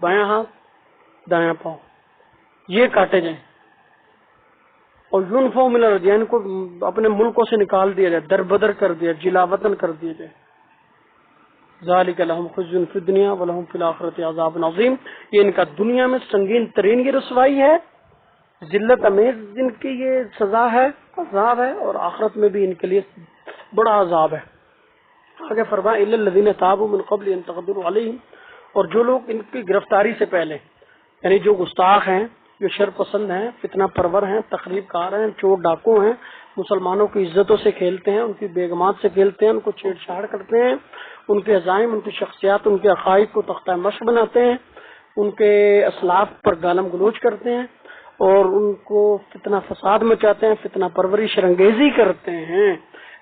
بایاں ہاتھ دایاں پاؤں، یہ کاٹے جائیں، اور ينفوا من الارض، ان کو اپنے ملکوں سے نکال دیا جائے، در بدر کر دیا، جلا وطن کر دیا جائے، ذالک لہم خزی فی الدنیا ولہم فی الآخرۃ عذاب عظیم، یہ ان کا دنیا میں سنگین ترین یہ رسوائی ہے، ذلت امیز ان کی یہ سزا ہے، عذاب ہے، اور آخرت میں بھی ان کے لیے بڑا عذاب ہے۔ آگے فرمایا الا الذین تابوا من قبل ان تقدروا علیہم، اور جو لوگ ان کی گرفتاری سے پہلے، یعنی جو گستاخ ہیں، جو شر پسند ہیں، فتنہ پرور ہیں، تخریب کار ہیں، چور ڈاکو ہیں، مسلمانوں کی عزتوں سے کھیلتے ہیں، ان کی بیگمات سے کھیلتے ہیں، ان کو چھیڑ چھاڑ کرتے ہیں، ان کے عزائم، ان کی شخصیات، ان کے عقائد کو تختہ مشق بناتے ہیں، ان کے اسلاف پر گالم گلوچ کرتے ہیں، اور ان کو فتنہ فساد مچاتے ہیں، فتنہ پروری شرنگیزی کرتے ہیں،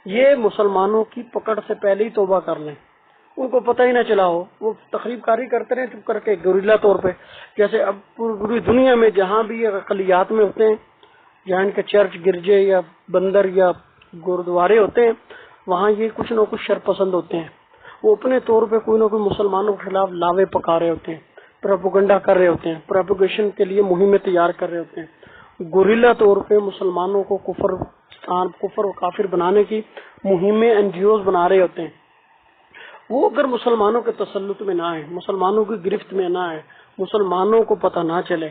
یہ مسلمانوں کی پکڑ سے پہلے ہی توبہ کر لیں، ان کو پتہ ہی نہ چلا ہو، وہ تخریب کاری کرتے رہے چپ کر کے گوریلا طور پہ، جیسے اب پوری دنیا میں جہاں بھی اقلیات میں ہوتے ہیں، جہاں ان کے چرچ، گرجے یا بندر یا گردوارے ہوتے ہیں، وہاں یہ کچھ نہ کچھ شر پسند ہوتے ہیں، وہ اپنے طور پہ کوئی نہ کوئی مسلمانوں کے خلاف لاوے پکا رہے ہوتے ہیں، پروپیگنڈا کر رہے ہوتے ہیں، پروپیگیشن کے لیے مہمیں تیار کر رہے ہوتے ہیں، گوریلا طور پہ مسلمانوں کو کفر و کافر بنانے کی مہمیں NGOs بنا رہے ہوتے ہیں۔ وہ اگر مسلمانوں کے تسلط میں نہ آئے، مسلمانوں کی گرفت میں نہ آئے، مسلمانوں کو پتہ نہ چلے،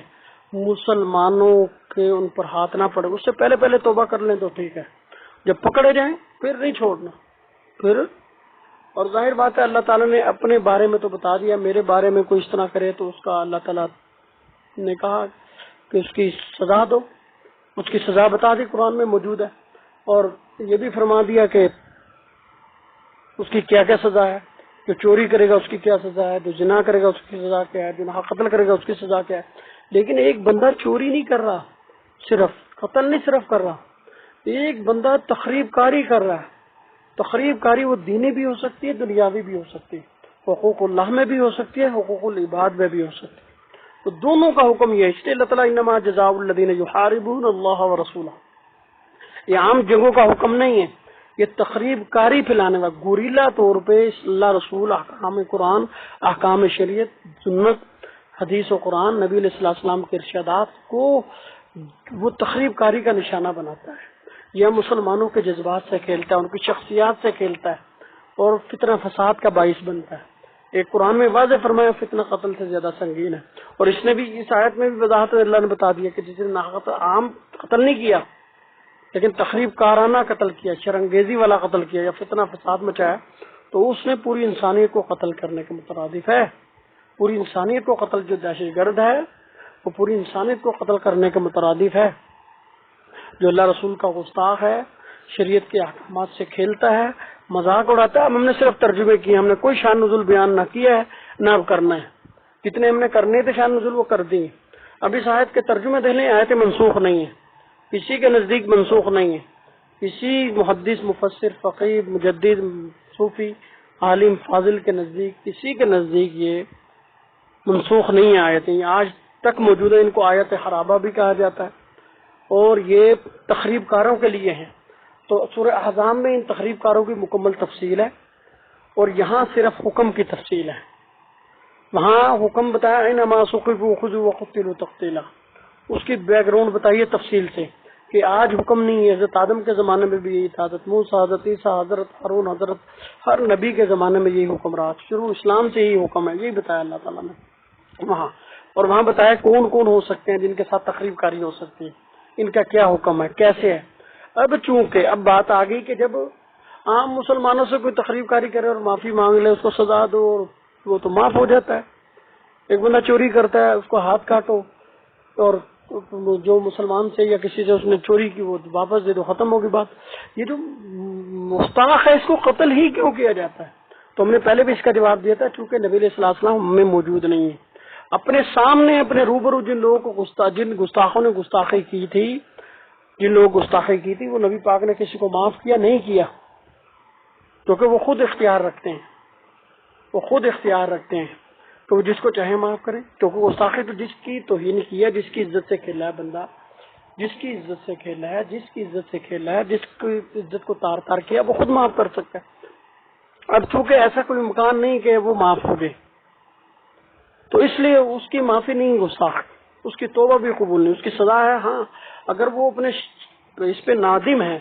مسلمانوں کے ان پر ہاتھ نہ پڑے، اس سے پہلے توبہ کر لیں تو ٹھیک ہے، جب پکڑے جائیں پھر نہیں چھوڑنا پھر۔ اور ظاہر بات ہے اللہ تعالیٰ نے اپنے بارے میں تو بتا دیا، میرے بارے میں کوئی اس طرح کرے تو اس کا اللہ تعالیٰ نے کہا کہ اس کی سزا دو، اس کی سزا بتا دی، قرآن میں موجود ہے، اور یہ بھی فرما دیا کہ اس کی کیا کیا سزا ہے، جو چوری کرے گا اس کی کیا سزا ہے، جو زنا کرے گا اس کی سزا کیا ہے، جو قتل کرے گا اس کی سزا کیا ہے۔ لیکن ایک بندہ چوری نہیں کر رہا، صرف قتل نہیں صرف کر رہا، ایک بندہ تخریب کاری کر رہا ہے۔ تخریب کاری وہ دینی بھی ہو سکتی ہے، دنیاوی بھی ہو سکتی ہے، حقوق اللہ میں بھی ہو سکتی ہے، حقوق العباد میں بھی ہو سکتی ہے، تو دونوں کا حکم یہ ہے۔ اس لیے اللہ تعالیٰ انما جزاء الذین یحاربون اللہ ورسولہ، یہ عام جنگوں کا حکم نہیں ہے، یہ تخریب کاری پھیلانے والا گوریلا طور پہ اللہ رسول، احکام قرآن، احکام شریعت، سنت، حدیث و قرآن، نبی علیہ السلام کے ارشادات کو وہ تخریب کاری کا نشانہ بناتا ہے، یا مسلمانوں کے جذبات سے کھیلتا ہے، ان کی شخصیات سے کھیلتا ہے اور فتنہ فساد کا باعث بنتا ہے۔ ایک قرآن میں واضح فرمایا فتنہ قتل سے زیادہ سنگین ہے، اور اس نے بھی اس آیت میں بھی وضاحت اللہ نے بتا دیا کہ جس نے عام قتل نہیں کیا لیکن تخریب کارانہ قتل کیا، شرنگیزی والا قتل کیا یا فتنہ فساد مچایا، تو اس نے پوری انسانیت کو قتل کرنے کے مترادف ہے۔ پوری انسانیت کو قتل، جو دہشت گرد ہے وہ پوری انسانیت کو قتل کرنے کے مترادف ہے۔ جو اللہ رسول کا گستاخ ہے، شریعت کے احکامات سے کھیلتا ہے، مذاق اڑاتا ہے، ہم نے صرف ترجمے کیے، ہم نے کوئی شان نزول بیان نہ کیا ہے نہ اب کرنا ہے، جتنے ہم نے کرنے تھے شان نزول وہ کر دیے۔ اب اس آیت کے ترجمے دیکھ لیں، آیتیں منسوخ نہیں ہیں، کسی کے نزدیک منسوخ نہیں ہے، کسی محدث، مفسر، فقیہ، مجدد، صوفی، عالم، فاضل کے نزدیک، کسی کے نزدیک یہ منسوخ نہیں ہے آیتیں، یہ آج تک موجود ہے۔ ان کو آیت خرابہ بھی کہا جاتا ہے، اور یہ تخریب کاروں کے لیے ہیں۔ تو سورہ احزاب میں ان تخریب کاروں کی مکمل تفصیل ہے، اور یہاں صرف حکم کی تفصیل ہے۔ وہاں حکم بتایا انما ثقفوا خذوا وقتلوا تقتیلا، اس کی بیک گراؤنڈ بتائیے تفصیل سے کہ آج حکم نہیں ہے، حضرت آدم کے زمانے میں بھی یہی تھا، حضرت موسیٰ، حضرت عیسیٰ، حضرت ہارون، حضرت ہر نبی کے زمانے میں یہی حکم رہا، شروع اسلام سے یہی حکم ہے، یہی بتایا اللہ تعالیٰ نے وہاں۔ اور وہاں بتایا کون کون ہو سکتے ہیں جن کے ساتھ تخریب کاری ہو سکتی ہے، ان کا کیا حکم ہے، کیسے ہے۔ اب چونکہ اب بات آ گئی کہ جب عام مسلمانوں سے کوئی تخریب کاری کرے اور معافی مانگ لے، اس کو سزا دو، وہ تو معاف ہو جاتا ہے۔ ایک بندہ چوری کرتا ہے، اس کو ہاتھ کاٹو، اور جو مسلمان سے یا کسی سے اس نے چوری کی وہ واپس دے دو، ختم ہوگی بات۔ یہ جو مستحق ہے اس کو قتل ہی کیوں کیا جاتا ہے؟ تو ہم نے پہلے بھی اس کا جواب دیا تھا، چونکہ نبی علیہ السلام میں موجود نہیں ہے، اپنے سامنے اپنے روبرو جن لوگوں کو جن گستاخوں نے گستاخی کی تھی، جن لوگوں گستاخی کی تھی، وہ نبی پاک نے کسی کو معاف کیا نہیں کیا، کیونکہ وہ خود اختیار رکھتے ہیں، وہ خود اختیار رکھتے ہیں، تو وہ جس کو چاہے معاف کریں، کیونکہ گستاخی تو جس کی توہین کیا، جس کی عزت سے کھیلا ہے بندہ، جس کی عزت سے کھیلا ہے، جس کی عزت سے کھیلا ہے، جس کی عزت کو تار تار کیا، وہ خود معاف کر سکتا ہے۔ اب چونکہ ایسا کوئی امکان نہیں کہ وہ معاف ہو جائے، تو اس لیے اس کی معافی نہیں، گستاخ اس کی توبہ بھی قبول نہیں، اس کی سزا ہے۔ ہاں اگر وہ اپنے اس پہ نادم ہے،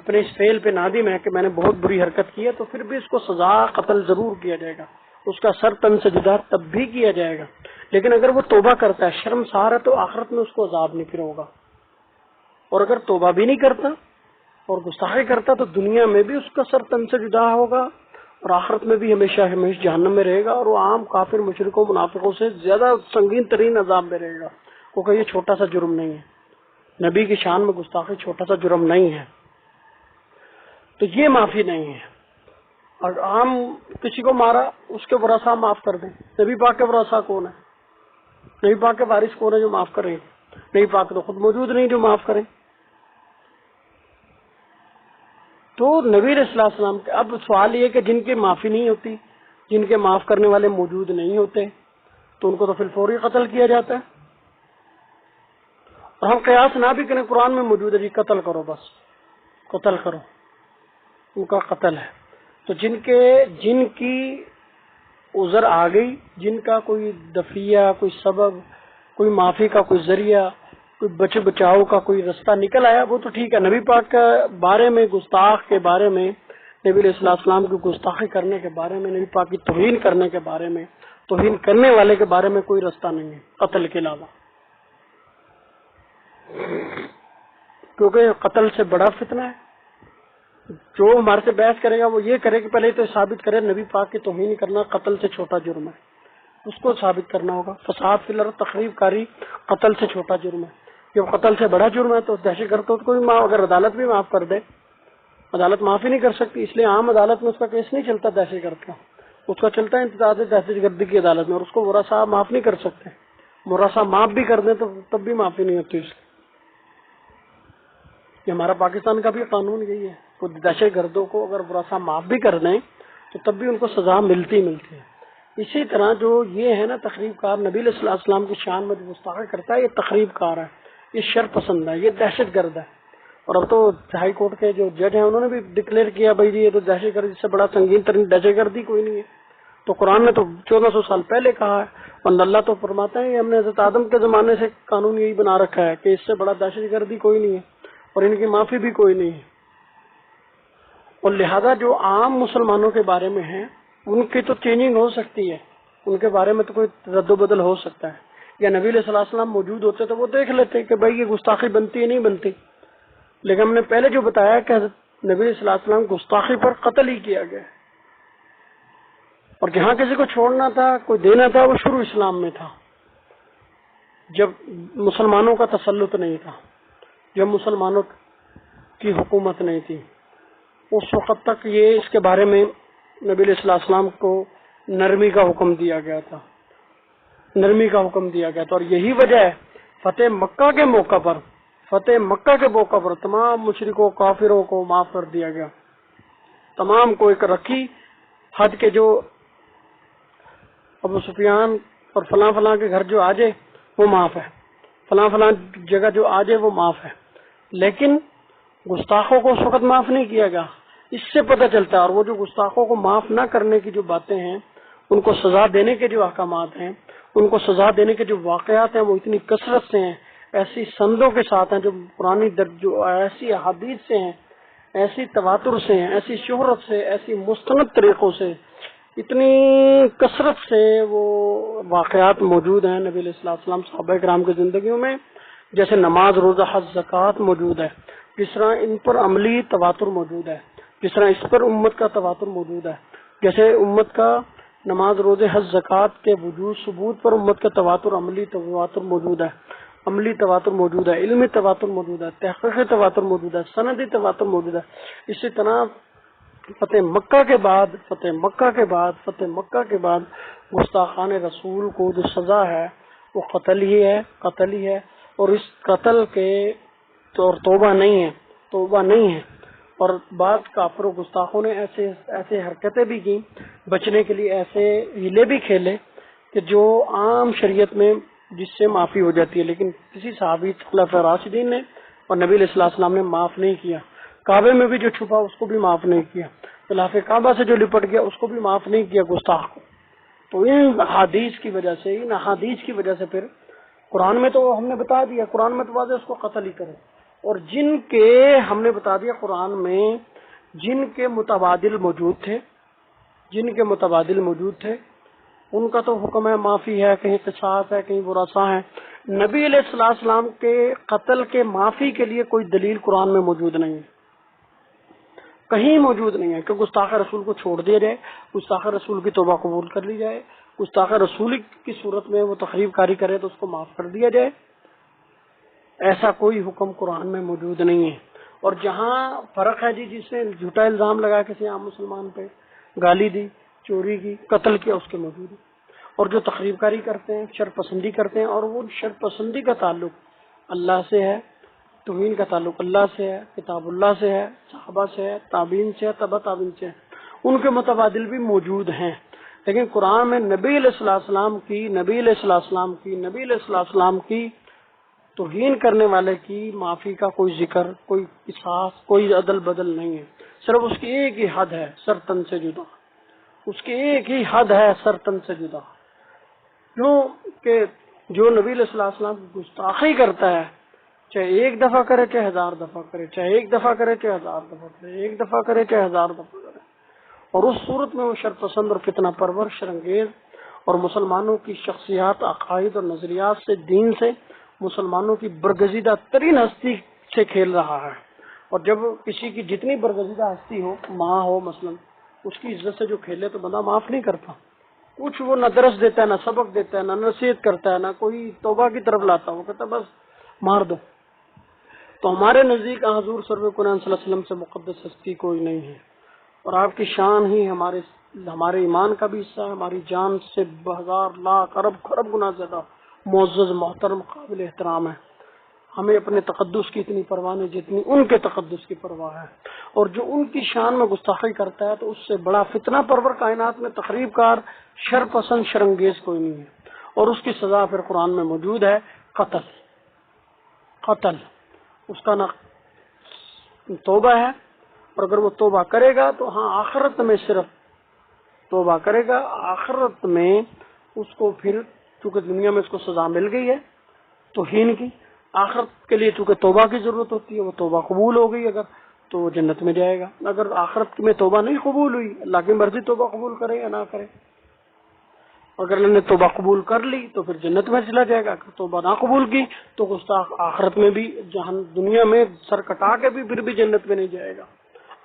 اپنے اس فعل پہ نادم ہے کہ میں نے بہت بری حرکت کی ہے، تو پھر بھی اس کو سزا قتل ضرور کیا جائے گا، اس کا سر تن سے جدا تب بھی کیا جائے گا۔ لیکن اگر وہ توبہ کرتا ہے، شرمسار ہے، تو آخرت میں اس کو عذاب نہیں پھر ہوگا، اور اگر توبہ بھی نہیں کرتا اور گستاخی کرتا تو دنیا میں بھی اس کا سر تن سے جدا ہوگا، اور آخرت میں بھی ہمیشہ ہمیشہ جہنم میں رہے گا، اور وہ عام کافر مشرکوں منافقوں سے زیادہ سنگین ترین عذاب میں رہے گا، کیونکہ یہ چھوٹا سا جرم نہیں ہے، نبی کی شان میں گستاخی چھوٹا سا جرم نہیں ہے، تو یہ معافی نہیں ہے۔ اور عام کسی کو مارا، اس کے ورثاء معاف کر دیں، نبی پاک کے ورثاء کون ہے؟ نبی پاک کے وارث کون ہے جو معاف کریں؟ نبی پاک تو خود موجود نہیں جو معاف کریں۔ تو نبی علیہ السلام کے اب سوال یہ کہ جن کی معافی نہیں ہوتی، جن کے معاف کرنے والے موجود نہیں ہوتے، تو ان کو تو پھر فوری قتل کیا جاتا ہے، اور ہم قیاس نہ بھی کریں، قرآن میں موجود ہے جی قتل کرو، بس قتل کرو، ان کا قتل ہے۔ تو جن کی عذر آ گئی، جن کا کوئی دفیہ، کوئی سبب، کوئی معافی کا کوئی ذریعہ، کوئی بچاؤ کا کوئی رستہ نکل آیا، وہ تو ٹھیک ہے۔ نبی پاک کے بارے میں، گستاخ کے بارے میں، نبی علیہ السلام کی گستاخی کرنے کے بارے میں، نبی پاک کی توہین کرنے کے بارے میں، توہین کرنے والے کے بارے میں کوئی رستہ نہیں ہے قتل کے علاوہ، کیونکہ قتل سے بڑا فتنہ ہے۔ جو ہمارے سے بحث کرے گا وہ یہ کرے کہ پہلے تو ثابت کرے نبی پاک کی توہین کرنا قتل سے چھوٹا جرم ہے، اس کو ثابت کرنا ہوگا۔ فساد فی الارض، تخریب کاری قتل سے چھوٹا جرم ہے، جب قتل سے بڑا جرم ہے تو دہشت گرد کو کوئی اگر عدالت بھی معاف کر دے، عدالت معاف ہی نہیں کر سکتی، اس لیے عام عدالت میں اس کا کیس نہیں چلتا دہشت گرد کا، اس کا چلتا ہے انتظار دہشت گردی کی عدالت میں، اور اس کو ورثاء معاف نہیں کر سکتے، ورثاء معاف بھی کر دیں تو تب بھی معافی نہیں ہوتی اس کی۔ یہ ہمارا پاکستان کا بھی قانون یہی ہے، تو دہشت گردوں کو اگر ورثاء معاف بھی کر دیں تو تب بھی ان کو سزا ملتی ہے۔ اسی طرح جو یہ ہے نا تخریب کار، نبی علیہ السلام کی شان میں جو گستاخی کرتا ہے، یہ تخریب کار ہے، یہ شر پسند ہے، یہ دہشت گرد ہے۔ اور اب تو ہائی کورٹ کے جو جج ہیں انہوں نے بھی ڈکلیئر کیا بھائی جی یہ تو دہشت گرد، اس سے بڑا سنگین ترین دہشت گردی کوئی نہیں ہے۔ تو قرآن نے تو 1400 سال پہلے کہا ہے، اور اللہ تو فرماتا ہے ہم نے حضرت آدم کے زمانے سے قانون یہی بنا رکھا ہے کہ اس سے بڑا دہشت گردی کوئی نہیں ہے، اور ان کی معافی بھی کوئی نہیں ہے۔ اور لہذا جو عام مسلمانوں کے بارے میں ہیں ان کی تو چینجنگ ہو سکتی ہے، ان کے بارے میں تو کوئی رد و بدل ہو سکتا ہے، یا نبی علیہ السلام موجود ہوتے تو وہ دیکھ لیتے کہ بھائی یہ گستاخی بنتی ہے نہیں بنتی۔ لیکن ہم نے پہلے جو بتایا کہ حضرت نبی علیہ السلام گستاخی پر قتل ہی کیا گیا، اور جہاں کسی کو چھوڑنا تھا، کوئی دینا تھا، وہ شروع اسلام میں تھا، جب مسلمانوں کا تسلط نہیں تھا، جب مسلمانوں کی حکومت نہیں تھی، اس وقت تک یہ اس کے بارے میں نبی علیہ السلام کو نرمی کا حکم دیا گیا تھا، نرمی کا حکم دیا گیا تھا۔ اور یہی وجہ ہے فتح مکہ کے موقع پر تمام مشرکوں کافروں کو معاف کر دیا گیا، تمام کو ایک رکھی حد کے، جو ابو سفیان اور فلاں فلاں کے گھر جو آ جائے وہ معاف ہے، فلاں فلاں جگہ جو آ جائے وہ معاف ہے، لیکن گستاخوں کو اس وقت معاف نہیں کیا گیا۔ اس سے پتہ چلتا ہے، اور وہ جو گستاخوں کو معاف نہ کرنے کی جو باتیں ہیں، ان کو سزا دینے کے جو احکامات ہیں، ان کو سزا دینے کے جو واقعات ہیں، وہ اتنی کثرت سے ہیں، ایسی سندوں کے ساتھ ہیں، جو پرانی جو ایسی احادیث سے ہیں، ایسی تواتر سے ہیں، ایسی شہرت سے، ایسی مستند طریقوں سے، اتنی کثرت سے وہ واقعات موجود ہیں نبی علیہ السلام صحابہ کرام کی زندگیوں میں، جیسے نماز، روزہ، حج، زکوٰۃ موجود ہے، جس طرح ان پر عملی تواتر موجود ہے، جس طرح اس پر امت کا تواتر موجود ہے، جیسے امت کا نماز، روزے، حج، زکوٰۃ کے وجود ثبوت پر امت کا تواتر، عملی تواتر موجود ہے، عملی تواتر موجود ہے، علمی تواتر موجود ہے، تحقیقی تواتر موجود ہے، سندی تواتر موجود ہے۔ اسی طرح فتح مکہ کے بعد گستاخان رسول کو جو سزا ہے وہ قتل ہی ہے، اور اس قتل کے اور توبہ نہیں ہے، اور بعض کافر و گستاخوں نے ایسے حرکتیں بھی کی بچنے کے لیے، ایسے ہیلے بھی کھیلے کہ جو عام شریعت میں جس سے معافی ہو جاتی ہے، لیکن کسی صحابی خلفاء راشدین نے اور نبی علیہ السلام نے معاف نہیں کیا۔ کعبے میں بھی جو چھپا اس کو بھی معاف نہیں کیا، خلاف کعبہ سے جو لپٹ گیا اس کو بھی معاف نہیں کیا گستاخ کو۔ تو ان احادیث کی وجہ سے پھر قرآن میں تو ہم نے بتا دیا، قرآن میں تو واضح اس کو قتل ہی کرے، اور جن کے ہم نے بتا دیا قرآن میں جن کے متبادل موجود تھے، جن کے متبادل موجود تھے ان کا تو حکم ہے معافی ہے، کہیں قصاص ہے، کہیں ورثہ ہے۔ نبی علیہ السلام کے قتل کے معافی کے لیے کوئی دلیل قرآن میں موجود نہیں ہے، کہیں موجود نہیں ہے کہ گستاخ رسول کو چھوڑ دیا جائے، گستاخ رسول کی توبہ قبول کر لی جائے، گستاخ رسول کی صورت میں وہ تخریب کاری کرے تو اس کو معاف کر دیا جائے، ایسا کوئی حکم قرآن میں موجود نہیں ہے۔ اور جہاں فرق ہے جس نے جھوٹا الزام لگا کسی عام مسلمان پہ، گالی دی، چوری کی، قتل کیا، اس کے موجود ہے۔ اور جو تخریب کاری کرتے ہیں، شر پسندی کرتے ہیں، اور وہ شر پسندی کا تعلق اللہ سے ہے، توہین کا تعلق اللہ سے ہے، کتاب اللہ سے ہے، صحابہ سے ہے، تابعین سے ہے، تبع تابعین سے ہے، ان کے متبادل بھی موجود ہیں۔ لیکن قرآن میں نبی علیہ السلام کی توہین کرنے والے کی معافی کا کوئی ذکر، کوئی قصاص، کوئی عدل بدل نہیں ہے، صرف اس کی ایک ہی حد ہے، سر تن سے جدا، اس کی ایک ہی حد ہے، سر تن سے جدا۔ کہ جو نبی علیہ السلام کی گستاخی کرتا ہے، چاہے ایک دفعہ کرے چاہے 1000 دفعہ کرے، چاہے ایک دفعہ کرے چاہے 1000 دفعہ کرے، ایک دفعہ کرے چاہے 1000 دفعہ کرے، اور اس صورت میں وہ شر پسند اور فتنہ پرور، شرانگیز اور مسلمانوں کی شخصیات، عقائد اور نظریات سے، دین سے، مسلمانوں کی برگزیدہ ترین ہستی سے کھیل رہا ہے۔ اور جب کسی کی جتنی برگزیدہ ہستی ہو، ماں ہو مثلا، اس کی عزت سے جو کھیلے تو بندہ معاف نہیں کرتا، کچھ وہ نہ درس دیتا ہے، نہ سبق دیتا ہے، نہ نصیحت کرتا ہے، نہ کوئی توبہ کی طرف لاتا، وہ کہتا بس مار دو۔ تو ہمارے نزدیک حضور سرور قرآن صلی اللہ علیہ وسلم سے مقدس ہستی کوئی نہیں ہے، اور آپ کی شان ہی ہمارے ایمان کا بھی حصہ ہے، ہماری جان سے 1000 لاکھ ارب خرب گنا زیادہ معزز، محترم، قابل احترام ہے۔ ہمیں اپنے تقدس کی اتنی پرواہ نہیں جتنی ان کے تقدس کی پرواہ ہے، اور جو ان کی شان میں گستاخی کرتا ہے تو اس سے بڑا فتنہ پرور کائنات میں تخریب کار، شر پسند، شرنگیز کوئی نہیں ہے، اور اس کی سزا پھر قرآن میں موجود ہے، قتل۔ قتل اس کا نہ توبہ ہے، اور اگر وہ توبہ کرے گا تو ہاں آخرت میں صرف توبہ کرے گا، آخرت میں اس کو پھر چونکہ دنیا میں اس کو سزا مل گئی ہے توہین کی، آخرت کے لیے چونکہ توبہ کی ضرورت ہوتی ہے، وہ توبہ قبول ہو گئی اگر تو وہ جنت میں جائے گا۔ اگر آخرت میں توبہ نہیں قبول ہوئی، اللہ کی مرضی توبہ قبول کرے یا نہ کرے، اگر اللہ نے توبہ قبول کر لی تو پھر جنت میں چلا جائے گا، اگر توبہ نہ قبول کی تو گستاخ آخرت میں بھی دنیا میں سر کٹا کے بھی پھر بھی جنت میں نہیں جائے گا،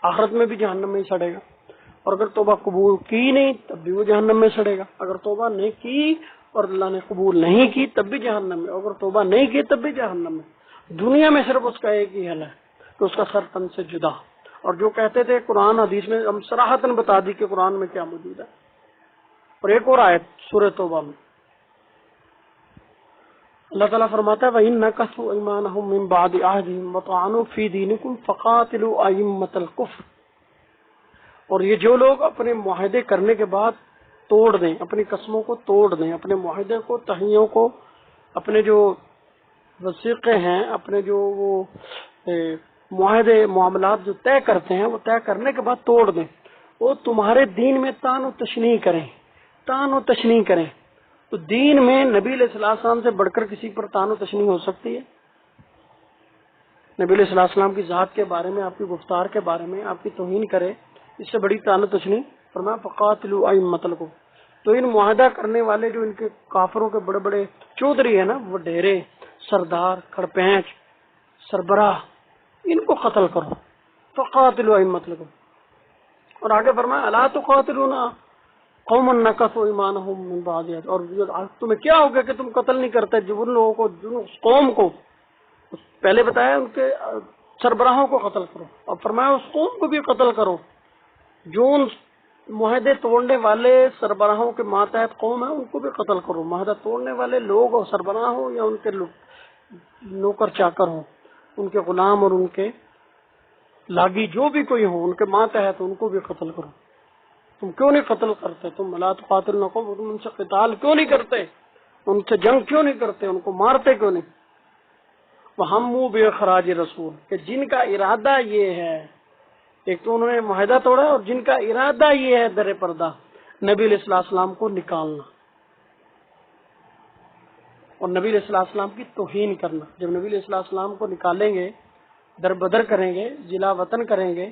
آخرت میں بھی جہنم میں ہی سڑے گا، اور اگر توبہ قبول کی نہیں تب بھی وہ جہنم میں سڑے گا، اگر توبہ نہیں کی اور اللہ نے قبول نہیں کی تب بھی جہنم میں، اگر توبہ نہیں کی تب بھی جہنم میں۔ دنیا میں صرف اس کا ایک ہی حل ہے کہ اس کا سر تن سے جدا۔ اور جو کہتے تھے قرآن حدیث میں ہم صراحتاً بتا دی کہ قرآن میں کیا موجود ہے۔ اور ایک اور آیت سورہ توبہ میں اللہ تعالیٰ فرماتا ہے وَإِن نَكَثُوا أَيْمَانَهُم مِّن بَعْدِ عَهْدِهِمْ وَطَعَنُوا فِي دِينِكُمْ فَقَاتِلُوا أَئِمَّةَ الْكُفْرِ، اور یہ جو لوگ اپنے معاہدے کرنے کے بعد توڑ دیں، اپنی قسموں کو توڑ دیں، اپنے معاہدے کو، تہیوں کو، اپنے جو وثیقے ہیں، اپنے جو وہ معاہدے، معاملات جو طے کرتے ہیں، وہ طے کرنے کے بعد توڑ دیں، وہ تمہارے دین میں طعن و تشنیع کریں، طعن و تشنیع کریں، تو دین میں نبی علیہ السلام سے بڑھ کر کسی پر طعن و تشنیع ہو سکتی ہے؟ نبی علیہ السلام کی ذات کے بارے میں، آپ کی گفتار کے بارے میں آپ کی توہین کرے، اس سے بڑی طعن و تشنیع؟ فرمایا فقاتلوا ائمۃ الکفر۔ تو ان معاہدہ کرنے والے جو ان کے کافروں کے بڑے بڑے چودھری ہیں نا، وہ ڈھیرے، سردار، کھڑپینچ، سربراہ، ان کو قتل کرو، فقاتلوا ائمۃ الکفر۔ اور آگے فرمایا الا تقاتلون قوما نکثوا ایمانهم من بعد عہد، اور تمہیں کیا ہو گیا کہ تم قتل نہیں کرتے جو ان لوگوں کو، جن اس قوم کو، پہلے بتایا ان کے سربراہوں کو قتل کرو، اور فرمایا اس قوم کو بھی قتل کرو جو ان معاہدے توڑنے والے سربراہوں کے ماتحت قوم ہے، ان کو بھی قتل کرو۔ معاہدہ توڑنے والے لوگ اور سربراہ ہوں یا ان کے نوکر چاکر ہوں، ان کے غلام اور ان کے لاگی جو بھی کوئی ہو، ان کے ماتحت ان کو بھی قتل کرو۔ تم کیوں نہیں قتل کرتے؟ تم لا تقاتلون قوم، تم ان سے قتال کیوں نہیں کرتے؟ ان سے جنگ کیوں نہیں کرتے؟ ان کو مارتے کیوں نہیں؟ وَهَمُّوا بِإِخْرَاجِ الرَّسُولِ، کہ جن کا ارادہ یہ ہے، ایک تو انہوں نے معاہدہ توڑا، اور جن کا ارادہ یہ ہے در پردہ نبی علیہ السلام کو نکالنا اور نبی علیہ السلام کی توہین کرنا۔ جب نبی علیہ السلام کو نکالیں گے در بدر کریں گے، جلا وطن کریں گے،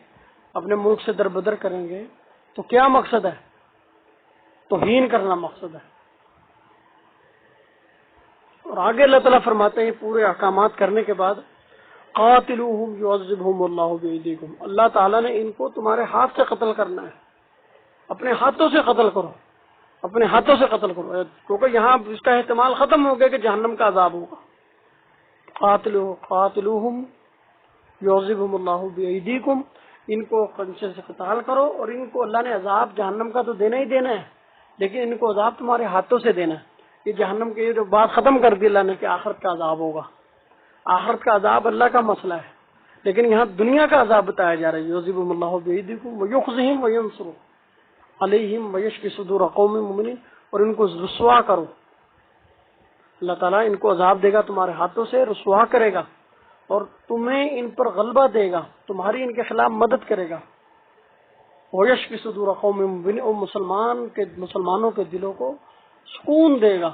اپنے ملک سے در بدر کریں گے، تو کیا مقصد ہے؟ توہین کرنا مقصد ہے۔ اور آگے اللہ تعالیٰ فرماتے ہیں پورے احکامات کرنے کے بعد قاتلوہم یعذبہم اللہ بایدیکم، اللہ تعالیٰ نے ان کو تمہارے ہاتھ سے قتل کرنا ہے، اپنے ہاتھوں سے قتل کرو، اپنے ہاتھوں سے قتل کرو، کیونکہ یہاں اس کا احتمال ختم ہو گیا کہ جہنم کا عذاب ہوگا۔ قاتلوہم یعذبہم اللہ بایدیکم، ان کو خنجر سے قتال کرو، اور ان کو اللہ نے عذاب جہنم کا تو دینا ہی دینا ہے، لیکن ان کو عذاب تمہارے ہاتھوں سے دینا ہے۔ یہ جہنم کے جو بات ختم کر دی اللہ نے کہ آخرت کا عذاب ہوگا، آخرت کا عذاب اللہ کا مسئلہ ہے، لیکن یہاں دنیا کا عذاب بتایا جا رہا ہے۔ یعذبہم اللہ بایدیکم ویخزہم وینصر علیہم ویشفی صدور قوم مؤمنین، اور ان کو رسوا کرو، اللہ تعالیٰ ان کو عذاب دے گا تمہارے ہاتھوں سے، رسوا کرے گا، اور تمہیں ان پر غلبہ دے گا، تمہاری ان کے خلاف مدد کرے گا۔ ویشفی صدور قوم مؤمنین، اور مسلمانوں کے دلوں کو سکون دے گا،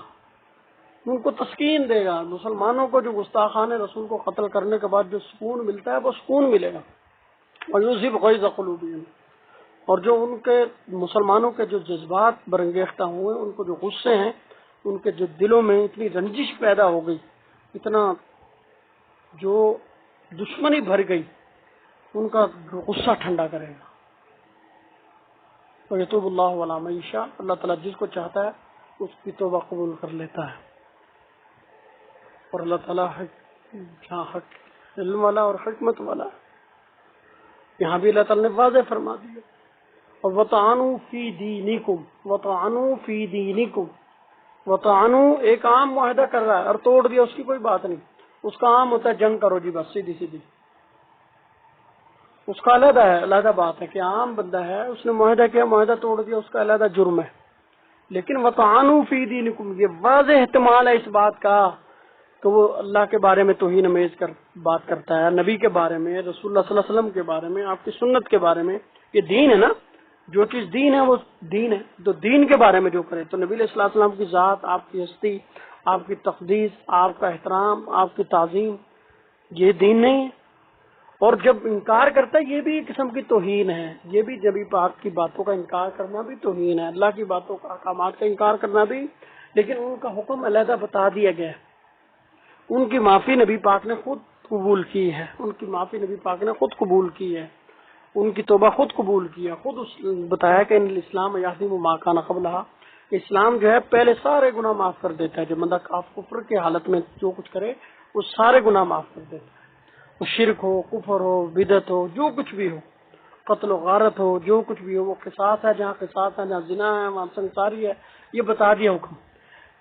ان کو تسکین دے گا۔ مسلمانوں کو جو گستاخان رسول کو قتل کرنے کے بعد جو سکون ملتا ہے وہ سکون ملے گا۔ وَيُذْهِبْ غَيْظَ قُلُوبِهِمْ، اور جو ان کے مسلمانوں کے جو جذبات برانگیختہ ہوئے، ان کو جو غصے ہیں، ان کے جو دلوں میں اتنی رنجش پیدا ہو گئی، اتنا جو دشمنی بھر گئی، ان کا غصہ ٹھنڈا کرے گا۔ وَيَتُوبُ اللَّهُ عَلَىٰ مَن يَشَاءُ، اللہ تعالیٰ جس کو چاہتا ہے اس کی توبہ قبول کر لیتا ہے۔ اور اللہ تعالیٰ جہاں حق علم والا اور حکمت والا ہے، یہاں بھی اللہ تعالیٰ نے واضح فرما دیا۔ اور وَطَعَنُوا فِي دِينِكُمْ، وَطَعَنُوا فِي دِينِكُمْ، وَطَعَنُوا ایک عام معاہدہ کر رہا ہے اور توڑ دیا، اس کی کوئی بات نہیں، اس کا عام ہوتا ہے جنگ کرو جی، بس سیدھی سیدھی، اس کا علیحدہ ہے، علیحدہ بات ہے کہ عام بندہ ہے، اس نے معاہدہ کیا، معاہدہ توڑ دیا، اس کا علیحدہ جرم ہے۔ لیکن وَطَعَنُوا فِي دِينِكُمْ، یہ واضح احتمال ہے اس بات کا کہ وہ اللہ کے بارے میں توہین امیز بات کرتا ہے، نبی کے بارے میں، رسول اللہ صلی اللہ علیہ وسلم کے بارے میں، آپ کی سنت کے بارے میں۔ یہ دین ہے نا، جو چیز دین ہے وہ دین ہے، تو دین کے بارے میں جو کرے، تو نبی علیہ الصلوۃ والسلام کی ذات، آپ کی ہستی، آپ کی تقدیس، آپ کا احترام، آپ کی تعظیم، یہ دین نہیں ہے۔ اور جب انکار کرتا ہے یہ بھی ایک قسم کی توہین ہے، یہ بھی نبی پاک کی باتوں کا انکار کرنا بھی توہین ہے، اللہ کی باتوں کا، احکامات کا انکار کرنا بھی، لیکن ان کا حکم علیحدہ بتا دیا گیا ہے، ان کی معافی نبی پاک نے خود قبول کی ہے، ان کی معافی نبی پاک نے خود قبول کی ہے، ان کی توبہ خود قبول کی ہے، خود بتایا کہ ان الاسلام یہدم ما کان قبلھا، اسلام جو ہے پہلے سارے گناہ معاف کر دیتا ہے، جب بندہ کفر کی حالت میں جو کچھ کرے وہ سارے گناہ معاف کر دیتا ہے، وہ شرک ہو، کفر ہو، بدعت ہو، جو کچھ بھی ہو، قتل و غارت ہو، جو کچھ بھی ہو، وہ قصاص ہے جہاں قصاص ہے، جہاں زنا ہے وہاں سنساری ہے، یہ بتا دیا حکم،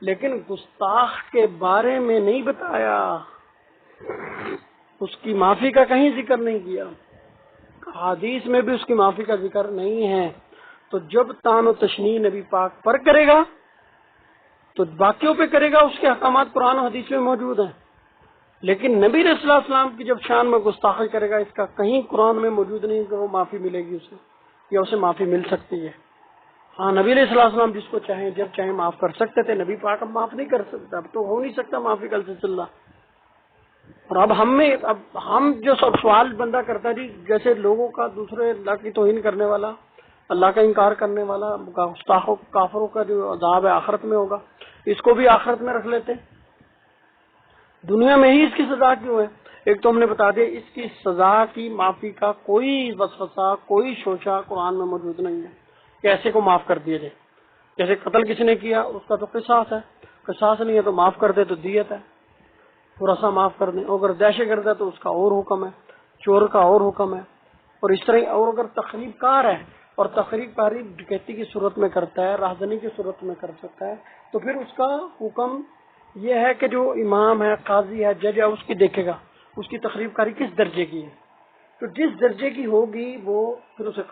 لیکن گستاخ کے بارے میں نہیں بتایا، اس کی معافی کا کہیں ذکر نہیں کیا، حدیث میں بھی اس کی معافی کا ذکر نہیں ہے۔ تو جب تان و تشنیع نبی پاک پر کرے گا تو باقیوں پہ کرے گا، اس کے احکامات قرآن و حدیث میں موجود ہیں، لیکن نبی علیہ الصلوۃ والسلام کی جب شان میں گستاخی کرے گا، اس کا کہیں قرآن میں موجود نہیں کہ وہ معافی ملے گی اسے، یا اسے معافی مل سکتی ہے۔ ہاں نبی علیہ الصلوۃ والسلام جس کو چاہیں جب چاہیں معاف کر سکتے تھے، نبی پاک اب معاف نہیں کر سکتا، اب تو ہو نہیں سکتا معافی کا سلسلہ۔ اور اب ہم جو سب سوال بندہ کرتا ہے جی، جیسے لوگوں کا دوسرے اللہ کی توہین کرنے والا، اللہ کا انکار کرنے والا، گستاخوں کافروں کا جو عذاب ہے آخرت میں ہوگا، اس کو بھی آخرت میں رکھ لیتے، دنیا میں ہی اس کی سزا کیوں ہے؟ ایک تو ہم نے بتا دیا اس کی سزا کی معافی کا کوئی وسوسہ، کوئی شوشہ قرآن میں موجود نہیں ہے کہ ایسے کو معاف کر دیا جائے۔ جیسے قتل کسی نے کیا اس کا تو قصاص ہے، قصاص نہیں ہے تو معاف کر دے تو دیت ہے، تھوڑا سا معاف کر دیں۔ اگر دہشت گرد ہے تو اس کا اور حکم ہے، چور کا اور حکم ہے، اور اس طرح۔ اور اگر تخریب کار ہے اور تخریب کاری ڈکیتی کی صورت میں کرتا ہے، راہزنی کی صورت میں کر سکتا ہے، تو پھر اس کا حکم یہ ہے کہ جو امام ہے، قاضی ہے، جج ہے، اس کی دیکھے گا اس کی تخریب کاری کس درجے کی ہے، تو جس درجے کی ہوگی وہ پھر اسے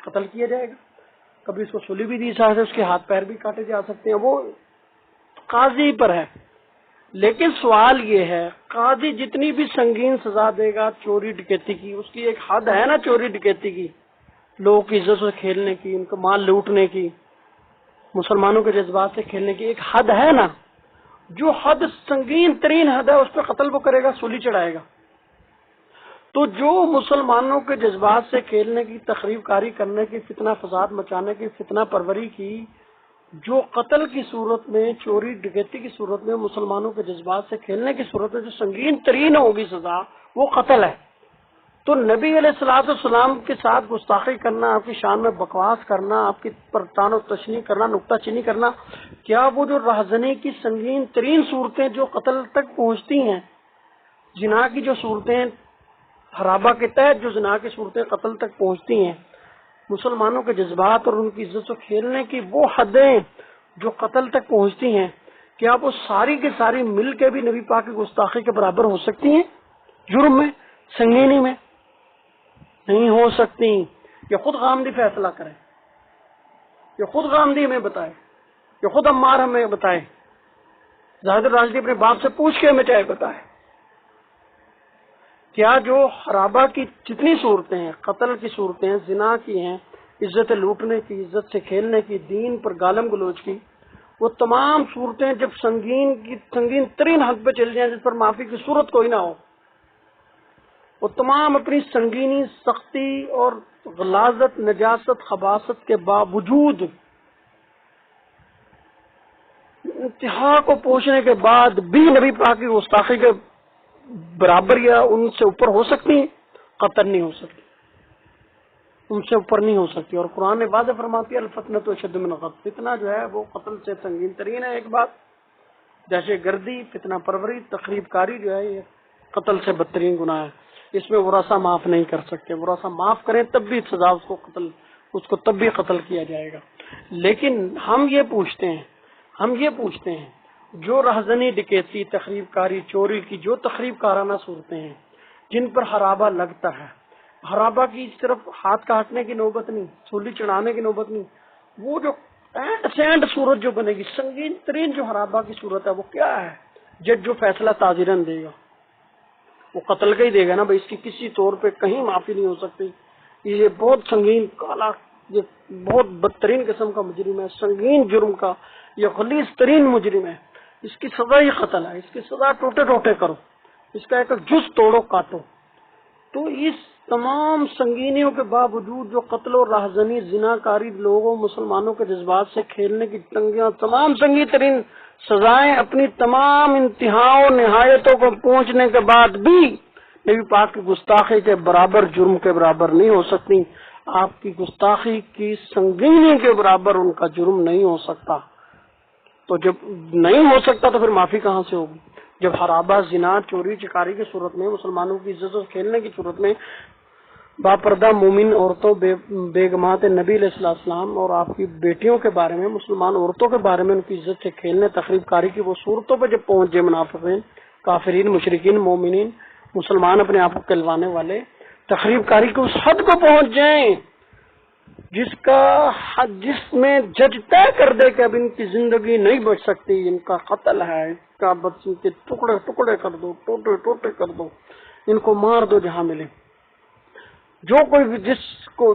قتل کیا جائے گا، کبھی اس کو سولی بھی دی جا سکتی ہے، اس کے ہاتھ پیر بھی کاٹے جا سکتے ہیں، وہ قاضی پر ہے۔ لیکن سوال یہ ہے، قاضی جتنی بھی سنگین سزا دے گا چوری ڈکیتی کی، اس کی ایک حد ہے نا، چوری ڈکیتی کی، لوگوں کی عزت سے کھیلنے کی، ان کا مال لوٹنے کی، مسلمانوں کے جذبات سے کھیلنے کی ایک حد ہے نا، جو حد سنگین ترین حد ہے اس پہ قتل وہ کرے گا، سولی چڑھائے گا۔ تو جو مسلمانوں کے جذبات سے کھیلنے کی، تخریب کاری کرنے کی، فتنہ فساد مچانے کی، فتنہ پروری کی، جو قتل کی صورت میں، چوری ڈکیتی کی صورت میں، مسلمانوں کے جذبات سے کھیلنے کی صورت میں جو سنگین ترین ہوگی سزا، وہ قتل ہے۔ تو نبی علیہ الصلوۃ والسلام کے ساتھ گستاخی کرنا، آپ کی شان میں بکواس کرنا، آپ کی پر طعن و تشنیع کرنا، نکتہ چینی کرنا، کیا وہ جو رہزنی کی سنگین ترین صورتیں جو قتل تک پہنچتی ہیں، زنا کی جو صورتیں، حرابہ کے تحت جو زنا کی صورتیں قتل تک پہنچتی ہیں، مسلمانوں کے جذبات اور ان کی عزت سے کھیلنے کی وہ حدیں جو قتل تک پہنچتی ہیں، کیا وہ ساری کی ساری مل کے بھی نبی پاک کی گستاخی کے برابر ہو سکتی ہیں؟ جرم میں، سنگینی میں نہیں ہو سکتی۔ یہ خود غامدی فیصلہ کرے، یہ خود غامدی ہمیں بتائے، یہ خود عمار ہمیں بتائے، زاہد الراشدی اپنے باپ سے پوچھ کے ہمیں چاہے بتائے، کیا جو حرابہ کی جتنی صورتیں ہیں، قتل کی صورتیں ہیں، زنا کی ہیں، عزت لوٹنے کی، عزت سے کھیلنے کی، دین پر گالم گلوچ کی، وہ تمام صورتیں جب سنگین ترین حد پہ چل جائیں جس پر معافی کی صورت کوئی نہ ہو، وہ تمام اپنی سنگینی، سختی اور غلاظت، نجاست، خباثت کے باوجود، انتہا کو پہنچنے کے بعد بھی نبی پاک کی گستاخی کے برابر یا ان سے اوپر ہو سکتی ہیں؟ قطعاً نہیں ہو سکتی، ان سے اوپر نہیں ہو سکتی۔ اور قرآن نے واضح فرماتی ہے الفتنۃ اشد من القتل، فتنہ جو ہے وہ قتل سے سنگین ترین ہے۔ ایک بات، دہشت گردی، فتنہ پروری، تخریب کاری جو ہے یہ قتل سے بدترین گناہ ہے، اس میں ورثہ معاف نہیں کر سکتے، ورثہ معاف کریں تب بھی سزا اس کو تب بھی قتل کیا جائے گا۔ لیکن ہم یہ پوچھتے ہیں جو رہزنی، ڈکیتی، تخریب کاری، چوری کی جو تخریب کارانہ صورتیں ہیں جن پر حرابہ لگتا ہے، حرابہ کی صرف ہاتھ کاٹنے کی نوبت نہیں، سولی چڑھانے کی نوبت نہیں، وہ جو اینڈ سینڈ صورت جو بنے گی، سنگین ترین جو حرابہ کی صورت ہے، وہ کیا ہے؟ جج جو فیصلہ تعزیراً دے گا وہ قتل کا ہی دے گا نا بھائی، اس کی کسی طور پہ کہیں معافی نہیں ہو سکتی، یہ بہت سنگین کالا، یہ بہت بدترین قسم کا مجرم ہے، سنگین جرم کا یہ غلیظ ترین مجرم ہے، اس کی سزا ہی قتل ہے، اس کی سزا ٹوٹے ٹوٹے کرو، اس کا ایک جز توڑو، کاٹو۔ تو اس تمام سنگینیوں کے باوجود جو قتل و راہزنی، زنا کاری، لوگوں مسلمانوں کے جذبات سے کھیلنے کی تمام سنگین ترین سزائیں اپنی تمام انتہاؤں نہایتوں کو پہنچنے کے بعد بھی نبی پاک کی گستاخی کے برابر، جرم کے برابر نہیں ہو سکتی، آپ کی گستاخی کی سنگینی کے برابر ان کا جرم نہیں ہو سکتا۔ تو جب نہیں ہو سکتا تو پھر معافی کہاں سے ہوگی؟ جب حرابہ، زنا، چوری چکاری کی صورت میں، مسلمانوں کی عزت و کھیلنے کی صورت میں، باپردہ مومن عورتوں، بیگمات نبی علیہ السلام اور آپ کی بیٹیوں کے بارے میں، مسلمان عورتوں کے بارے میں ان کی عزت سے کھیلنے، تخریب کاری کی وہ صورتوں پہ جب پہنچ جائے منافقین، کافرین، مشرکین، مومنین، مسلمان اپنے آپ کو کہلوانے والے تخریب کاری کی اس حد کو پہنچ جائیں جس میں جج طے کر دے کہ اب ان کی زندگی نہیں بچ سکتی، ان کا قتل ہے، ان کا بچوں کے ٹکڑے ٹکڑے کر دو، ٹوٹے ٹوٹے کر دو، ان کو مار دو جہاں ملے، جو کوئی جس کو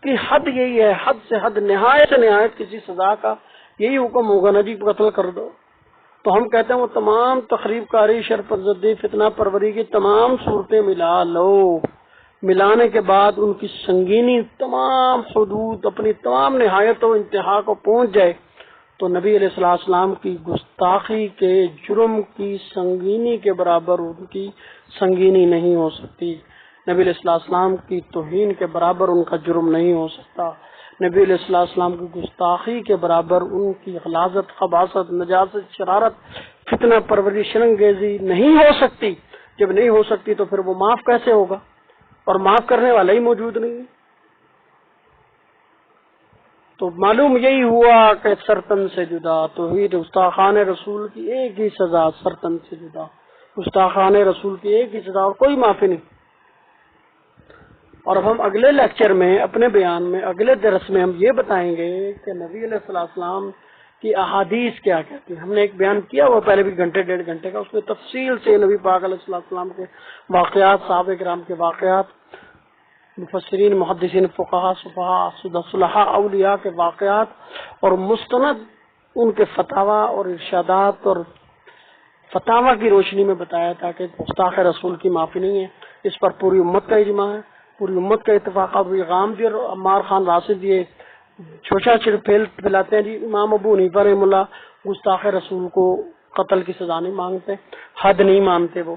کی حد یہی ہے، حد سے حد، نہایت سے نہایت کسی سزا کا یہی حکم ہوگا نا جی، قتل کر دو۔ تو ہم کہتے ہیں وہ تمام تخریب کاری، شر پرزدی، فتنہ پروری کی تمام صورتیں ملا لو، ملانے کے بعد ان کی سنگینی تمام حدود اپنی تمام نہایت و انتہا کو پہنچ جائے تو نبی علیہ السلام کی گستاخی کے جرم کی سنگینی کے برابر ان کی سنگینی نہیں ہو سکتی، نبی علیہ السلام کی توہین کے برابر ان کا جرم نہیں ہو سکتا، نبی علیہ السلام کی گستاخی کے برابر ان کی غلاظت، خباثت، نجاست، شرارت، فتنہ پروری، شرنگیزی نہیں ہو سکتی۔ جب نہیں ہو سکتی تو پھر وہ معاف کیسے ہوگا؟ اور معاف کرنے والا ہی موجود نہیں ہے۔ تو معلوم یہی ہوا کہ سرتن سے جدا توحید، گستاخان رسول کی ایک ہی سزا، سرتن سے جدا گستاخان رسول کی ایک ہی سزا اور کوئی معافی نہیں۔ اور اب ہم اگلے لیکچر میں، اپنے بیان میں، اگلے درس میں ہم یہ بتائیں گے کہ نبی علیہ السلام کی احادیث کیا کہتی ہیں۔ ہم نے ایک بیان کیا ہوا پہلے بھی گھنٹے ڈیڑھ گھنٹے کا، اس میں تفصیل سے نبی پاک علیہ السلام کے واقعات، صحابہ کرام کے واقعات، مفسرین، محدثین، فقہا، صلحاء، اولیاء کے واقعات اور مستند ان کے فتاوی اور ارشادات اور فتاوی کی روشنی میں بتایا تھا کہ گستاخ رسول کی معافی نہیں ہے۔ اس پر پوری امت کا اجماع ہے، پوری امت کا اتفاق۔ اب یہ غامدی اور عمار خان راشد یہ چھوچا پھیلاتے ہیں جی امام ابو حنیفہ رحمہ اللہ گستاخ رسول کو قتل کی سزا نہیں مانگتے، حد نہیں مانتے، وہ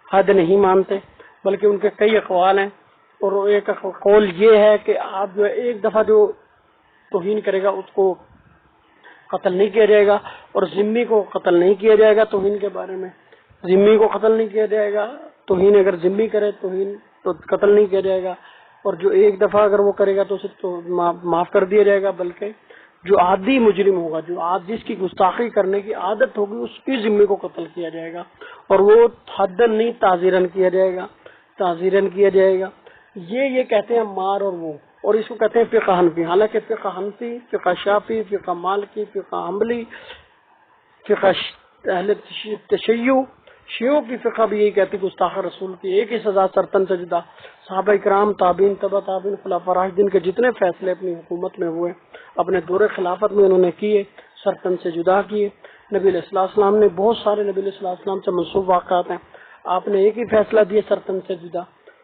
حد نہیں مانتے، بلکہ ان کے کئی اقوال ہیں، اور ایک قول یہ ہے کہ آپ جو ایک دفعہ جو توہین کرے گا اس کو قتل نہیں کیا جائے گا، اور ذمی کو قتل نہیں کیا جائے گا۔ توہین کے بارے میں ذمی کو قتل نہیں کیا جائے گا، توہین اگر ذمی کرے توہین تو قتل نہیں کیا جائے گا، اور جو ایک دفعہ اگر وہ کرے گا تو اسے تو معاف کر دیا جائے گا، بلکہ جو عادی مجرم ہوگا، جو جس کی گستاخی کرنے کی عادت ہوگی، اس کی ذمے کو قتل کیا جائے گا، اور وہ حدن نہیں تعزیرن کیا جائے گا، تعزیرن کیا جائے گا۔ یہ کہتے ہیں مار اور وہ، اور اس کو کہتے ہیں فقہ حنفی۔ حالانکہ فقہ حنفی، فقہ شافعی، فقہ مالکی، فقہ حنبلی، فقہ اہل تشیع، شیعوں کی فقہ بھی یہی کہتی گستاخ رسول کی ایک ہی سزا، سرطن سے جدا۔ صحابہ کرام، تابعین، تبع تابعین، خلفاء راشدین کے جتنے فیصلے اپنی حکومت میں ہوئے، اپنے دور خلافت میں انہوں نے کیے، سرطن سے جدا کیے۔ نبی علیہ السلام نے بہت سارے نبی علیہ السلام سے منسوب واقعات ہیں، آپ نے ایک ہی فیصلہ دیے سرطن سے جدا،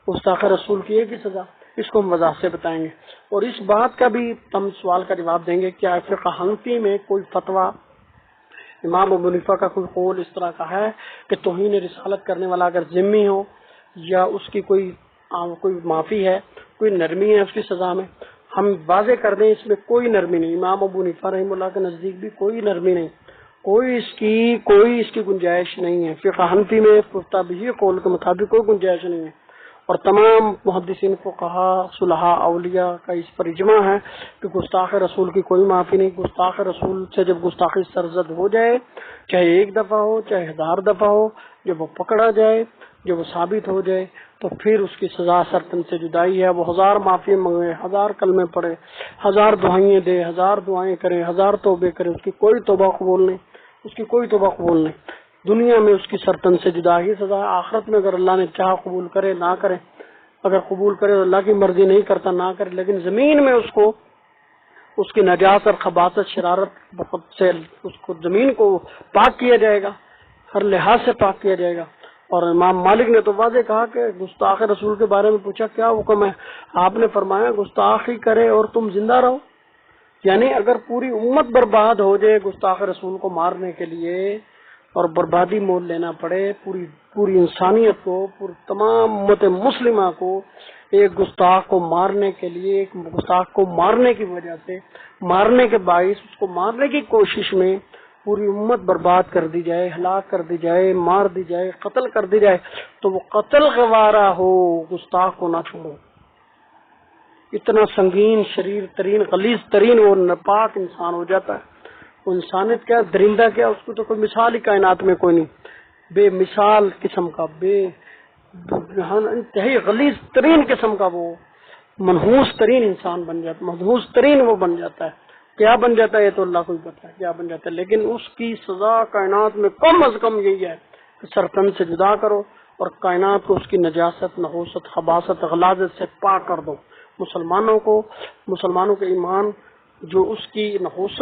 گستاخ رسول کی ایک ہی سزا۔ اس کو ہم وضاحت سے بتائیں گے، اور اس بات کا بھی ہم سوال کا جواب دیں گے، کیا فقہ حنفی میں کوئی فتویٰ، امام ابو حنیفہ کا کوئی قول اس طرح کا ہے کہ توہین رسالت کرنے والا اگر ذمی ہو یا اس کی کوئی معافی ہے، کوئی نرمی ہے اس کی سزا میں؟ ہم واضح کر دیں اس میں کوئی نرمی نہیں، امام ابو حنیفہ رحمہ اللہ کے نزدیک بھی کوئی نرمی نہیں، کوئی اس کی گنجائش نہیں ہے۔ فقہ حنفی میں بھی قول کے مطابق کوئی گنجائش نہیں ہے، اور تمام محدثین فقہا، صلحاء، اولیاء کا اس پر اجماع ہے کہ گستاخ رسول کی کوئی معافی نہیں۔ گستاخ رسول سے جب گستاخی سرزد ہو جائے، چاہے ایک دفعہ ہو چاہے 1000 دفعہ ہو، جب وہ پکڑا جائے، جب وہ ثابت ہو جائے، تو پھر اس کی سزا سرطن سے جدائی ہے۔ وہ 1000 معافی مانگے، 1000 کلمے پڑھے، 1000 دعائیں دے، 1000 دعائیں کرے، 1000 توبے کرے، اس کی کوئی توبہ قبول نہیں، اس کی کوئی توبہ قبول نہیں۔ دنیا میں اس کی سرطن سے جدا ہی سزا ہے، آخرت میں اگر اللہ نے چاہا قبول کرے نہ کرے، اگر قبول کرے تو اللہ کی مرضی، نہیں کرتا نہ کرے، لیکن زمین میں اس کی نجاست اور خباثت، شرارت بخود سے اس کو زمین کو پاک کیا جائے گا، ہر لحاظ سے پاک کیا جائے گا۔ اور امام مالک نے تو واضح کہا کہ گستاخ رسول کے بارے میں پوچھا کیا حکم ہے، آپ نے فرمایا گستاخی کرے اور تم زندہ رہو، یعنی اگر پوری امت برباد ہو جائے گستاخ رسول کو مارنے کے لیے اور بربادی مول لینا پڑے، پوری انسانیت کو، تمام امت مسلمہ کو ایک گستاخ کو مارنے کے لیے، ایک گستاخ کو مارنے کی وجہ سے، مارنے کے باعث اس کو مارنے کی کوشش میں پوری امت برباد کر دی جائے، ہلاک کر دی جائے، مار دی جائے، قتل کر دی جائے، تو وہ قتل گوارا ہو، گستاخ کو نہ چھوڑو۔ اتنا سنگین، شریر ترین، غلیظ ترین وہ ناپاک انسان ہو جاتا ہے۔ وہ انسانیت کیا، درندہ کیا، اس کو تو کوئی مثال ہی کائنات میں کوئی نہیں، بے مثال قسم کا، انتہائی غلیظ ترین قسم کا وہ منحوس ترین انسان بن جاتا، منحوس ترین وہ بن جاتا ہے۔ کیا بن جاتا ہے یہ تو اللہ کو ہی پتا ہے کیا بن جاتا ہے، لیکن اس کی سزا کائنات میں کم از کم یہی ہے کہ سرطن سے جدا کرو اور کائنات کو اس کی نجاست، نحوست، خباثت، غلاظت سے پاک کر دو۔ مسلمانوں کے ایمان جو اس کی نحوست،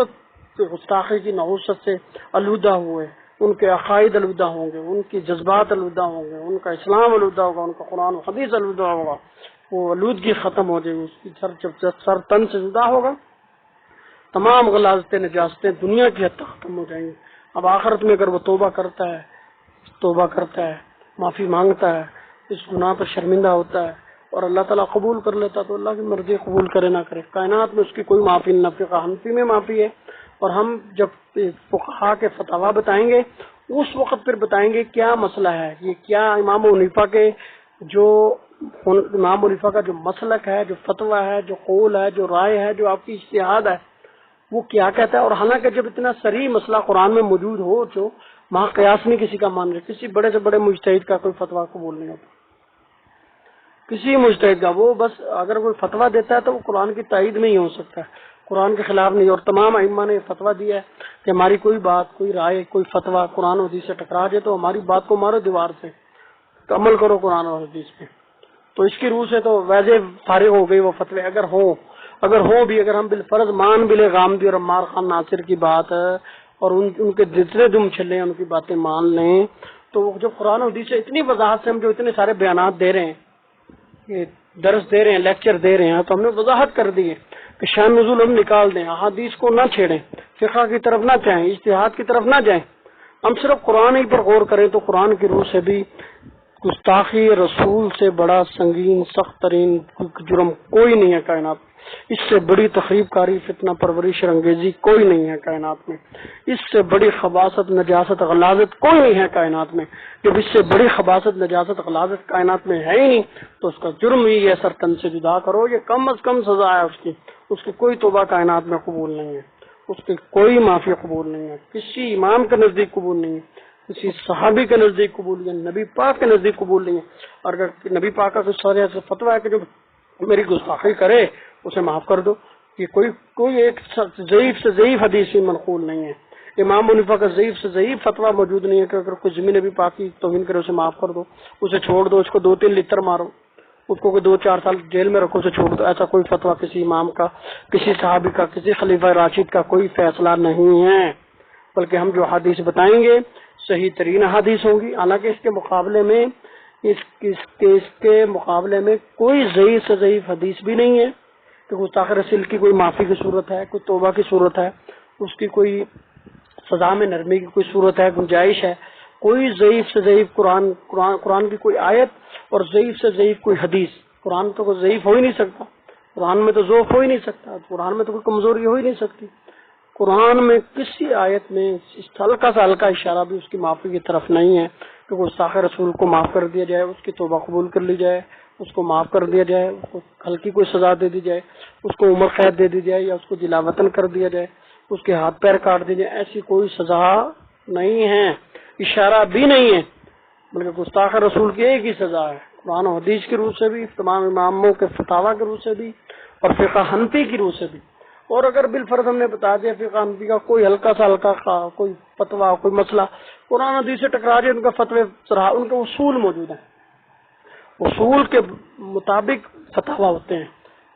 گستاخی کی نحوست سے آلودہ ہوئے، ان کے عقائد آلودہ ہوں گے، ان کی جذبات آلودہ ہوں گے، ان کا اسلام آلودہ ہوگا، ان کا قرآن و حدیث آلودہ ہوگا، وہ آلودگی ختم ہو جائے گی، اس کی سر تن سے جدا ہوگا، تمام غلاظتیں، نجاستیں دنیا کی حد تک ختم ہو جائیں گی۔ اب آخرت میں اگر وہ توبہ کرتا ہے، معافی مانگتا ہے، اس گناہ پر شرمندہ ہوتا ہے اور اللہ تعالیٰ قبول کر لیتا تو اللہ کی مرضی، قبول کرے نہ کرے، کائنات میں اس کی کوئی معافی نہیں۔ فقہ حنفی میں معافی ہے، اور ہم جب فقہا کے فتاویٰ بتائیں گے اس وقت پھر بتائیں گے کیا مسئلہ ہے، یہ کیا امام حنیفہ کا جو مسلک ہے، جو فتویٰ ہے، جو قول ہے، جو رائے ہے، جو آپ کی اجتہاد ہے، وہ کیا کہتا ہے۔ اور حالانکہ جب اتنا صریح مسئلہ قرآن میں موجود ہو، جو وہاں قیاس نہیں کسی کا مان رہے، کسی بڑے سے بڑے مجتہد کا کوئی فتویٰ قبول نہیں ہوتا، کسی مجتہد کا، وہ بس اگر کوئی فتویٰ دیتا ہے تو وہ قرآن کی تائید میں ہی ہو سکتا ہے، قرآن کے خلاف نہیں۔ اور تمام ائمہ نے فتویٰ دیا ہے کہ ہماری کوئی بات، کوئی رائے، کوئی فتویٰ قرآن و حدیث سے ٹکرا جائے تو ہماری بات کو مارو دیوار سے، تو عمل کرو قرآن و حدیث پہ۔ تو اس کی روح سے تو ویسے فارغ ہو گئی وہ فتوے، اگر ہم بالفرض مان بھی لے غامدی اور عمار خان ناصر کی بات ہے اور ان کے جتنے دم چھلے ہیں ان کی باتیں مان لیں، تو جب قرآن و حدیث سے اتنی وضاحت سے ہم جو اتنے سارے بیانات دے رہے ہیں، یہ درس دے رہے ہیں، لیکچر دے رہے ہیں، تو ہم نے وضاحت کر دی ہے کہ شان نزول ہم نکال دیں، احادیث کو نہ چھیڑیں، فقہ کی طرف نہ جائیں، اجتہاد کی طرف نہ جائیں، ہم صرف قرآن ہی پر غور کریں، تو قرآن کی روح سے بھی گستاخی رسول سے بڑا سنگین سخت ترین جرم کوئی نہیں ہے کائنات، اس سے بڑی تخریب کاری فتنہ پروری شرنگیزی کوئی نہیں ہے کائنات میں، اس سے بڑی خباثت نجاست غلاظت کوئی نہیں ہے کائنات میں، جب اس سے بڑی خباثت نجاست غلاظت کائنات میں ہے ہی نہیں تو اس کا جرم ہی ہے سر تن سے جدا کرو، یہ کم از کم سزا ہے اس کی کوئی توبہ کائنات میں قبول نہیں ہے، اس کی کوئی معافی قبول نہیں ہے، کسی امام کے نزدیک قبول نہیں ہے، کسی صحابی کے نزدیک قبول نہیں ہے، نبی پاک کے نزدیک قبول نہیں ہے، اور اگر نبی پاک کا کچھ ایسا فتویٰ ہے کہ جو میری گستاخی کرے اسے معاف کر دو، یہ کوئی ایک ضعیف سے ضعیف حدیث بھی منقول نہیں ہے، امام حنیفہ کا ضعیف سے ضعیف فتویٰ موجود نہیں ہے کہ اگر کوئی زمین نبی پاک کی توہین کرے اسے معاف کر دو، اسے چھوڑ دو، اس کو 2-3 لتر مارو، اس کو 2-4 سال جیل میں رکھو، اسے چھوڑ دو، ایسا کوئی فتویٰ کسی امام کا، کسی صحابی کا، کسی خلیفہ راشد کا کوئی فیصلہ نہیں ہے، بلکہ ہم جو حدیث بتائیں گے صحیح ترین حدیث ہوں گی، حالانکہ اس کے مقابلے میں کوئی ضعیف سے ضعیف حدیث بھی نہیں ہے کہ گستاخ رسول کی کوئی معافی کی صورت ہے، کوئی توبہ کی صورت ہے، اس کی کوئی سزا میں نرمی کی کوئی صورت ہے، گنجائش ہے، کوئی ضعیف سے ضعیف قرآن کی کوئی آیت اور ضعیف سے ضعیف کوئی حدیث، قرآن تو کوئی ضعیف ہو ہی نہیں سکتا، قرآن میں تو ضعف ہو ہی نہیں سکتا، قرآن میں تو کوئی کمزوری ہو ہی نہیں سکتی، قرآن میں کسی آیت میں ہلکا سا ہلکا اشارہ بھی اس کی معافی کی طرف نہیں ہے کہ گستاخ رسول کو معاف کر دیا جائے، اس کی توبہ قبول کر لی جائے، اس کو معاف کر دیا جائے، اس کو ہلکی کوئی سزا دے دی جائے، اس کو عمر قید دے دی جائے، یا اس کو جلا وطن کر دیا جائے، اس کے ہاتھ پیر کاٹ دیے جائے، ایسی کوئی سزا نہیں ہے، اشارہ بھی نہیں ہے، بلکہ گستاخ رسول کی ایک ہی سزا ہے، قرآن و حدیث کی روح سے بھی، تمام اماموں کے فتاوی کی روح سے بھی، اور فقہ حنفی کی روح سے بھی، اور اگر بالفرض ہم نے بتا دیا فقہ حنفی کا کوئی ہلکا سا ہلکا کوئی فتویٰ کوئی مسئلہ قرآن حدیث سے ٹکرا جائے، ان کا فتوی ان کے اصول موجود ہیں، اصول کے مطابق فتویٰ ہوتے ہیں،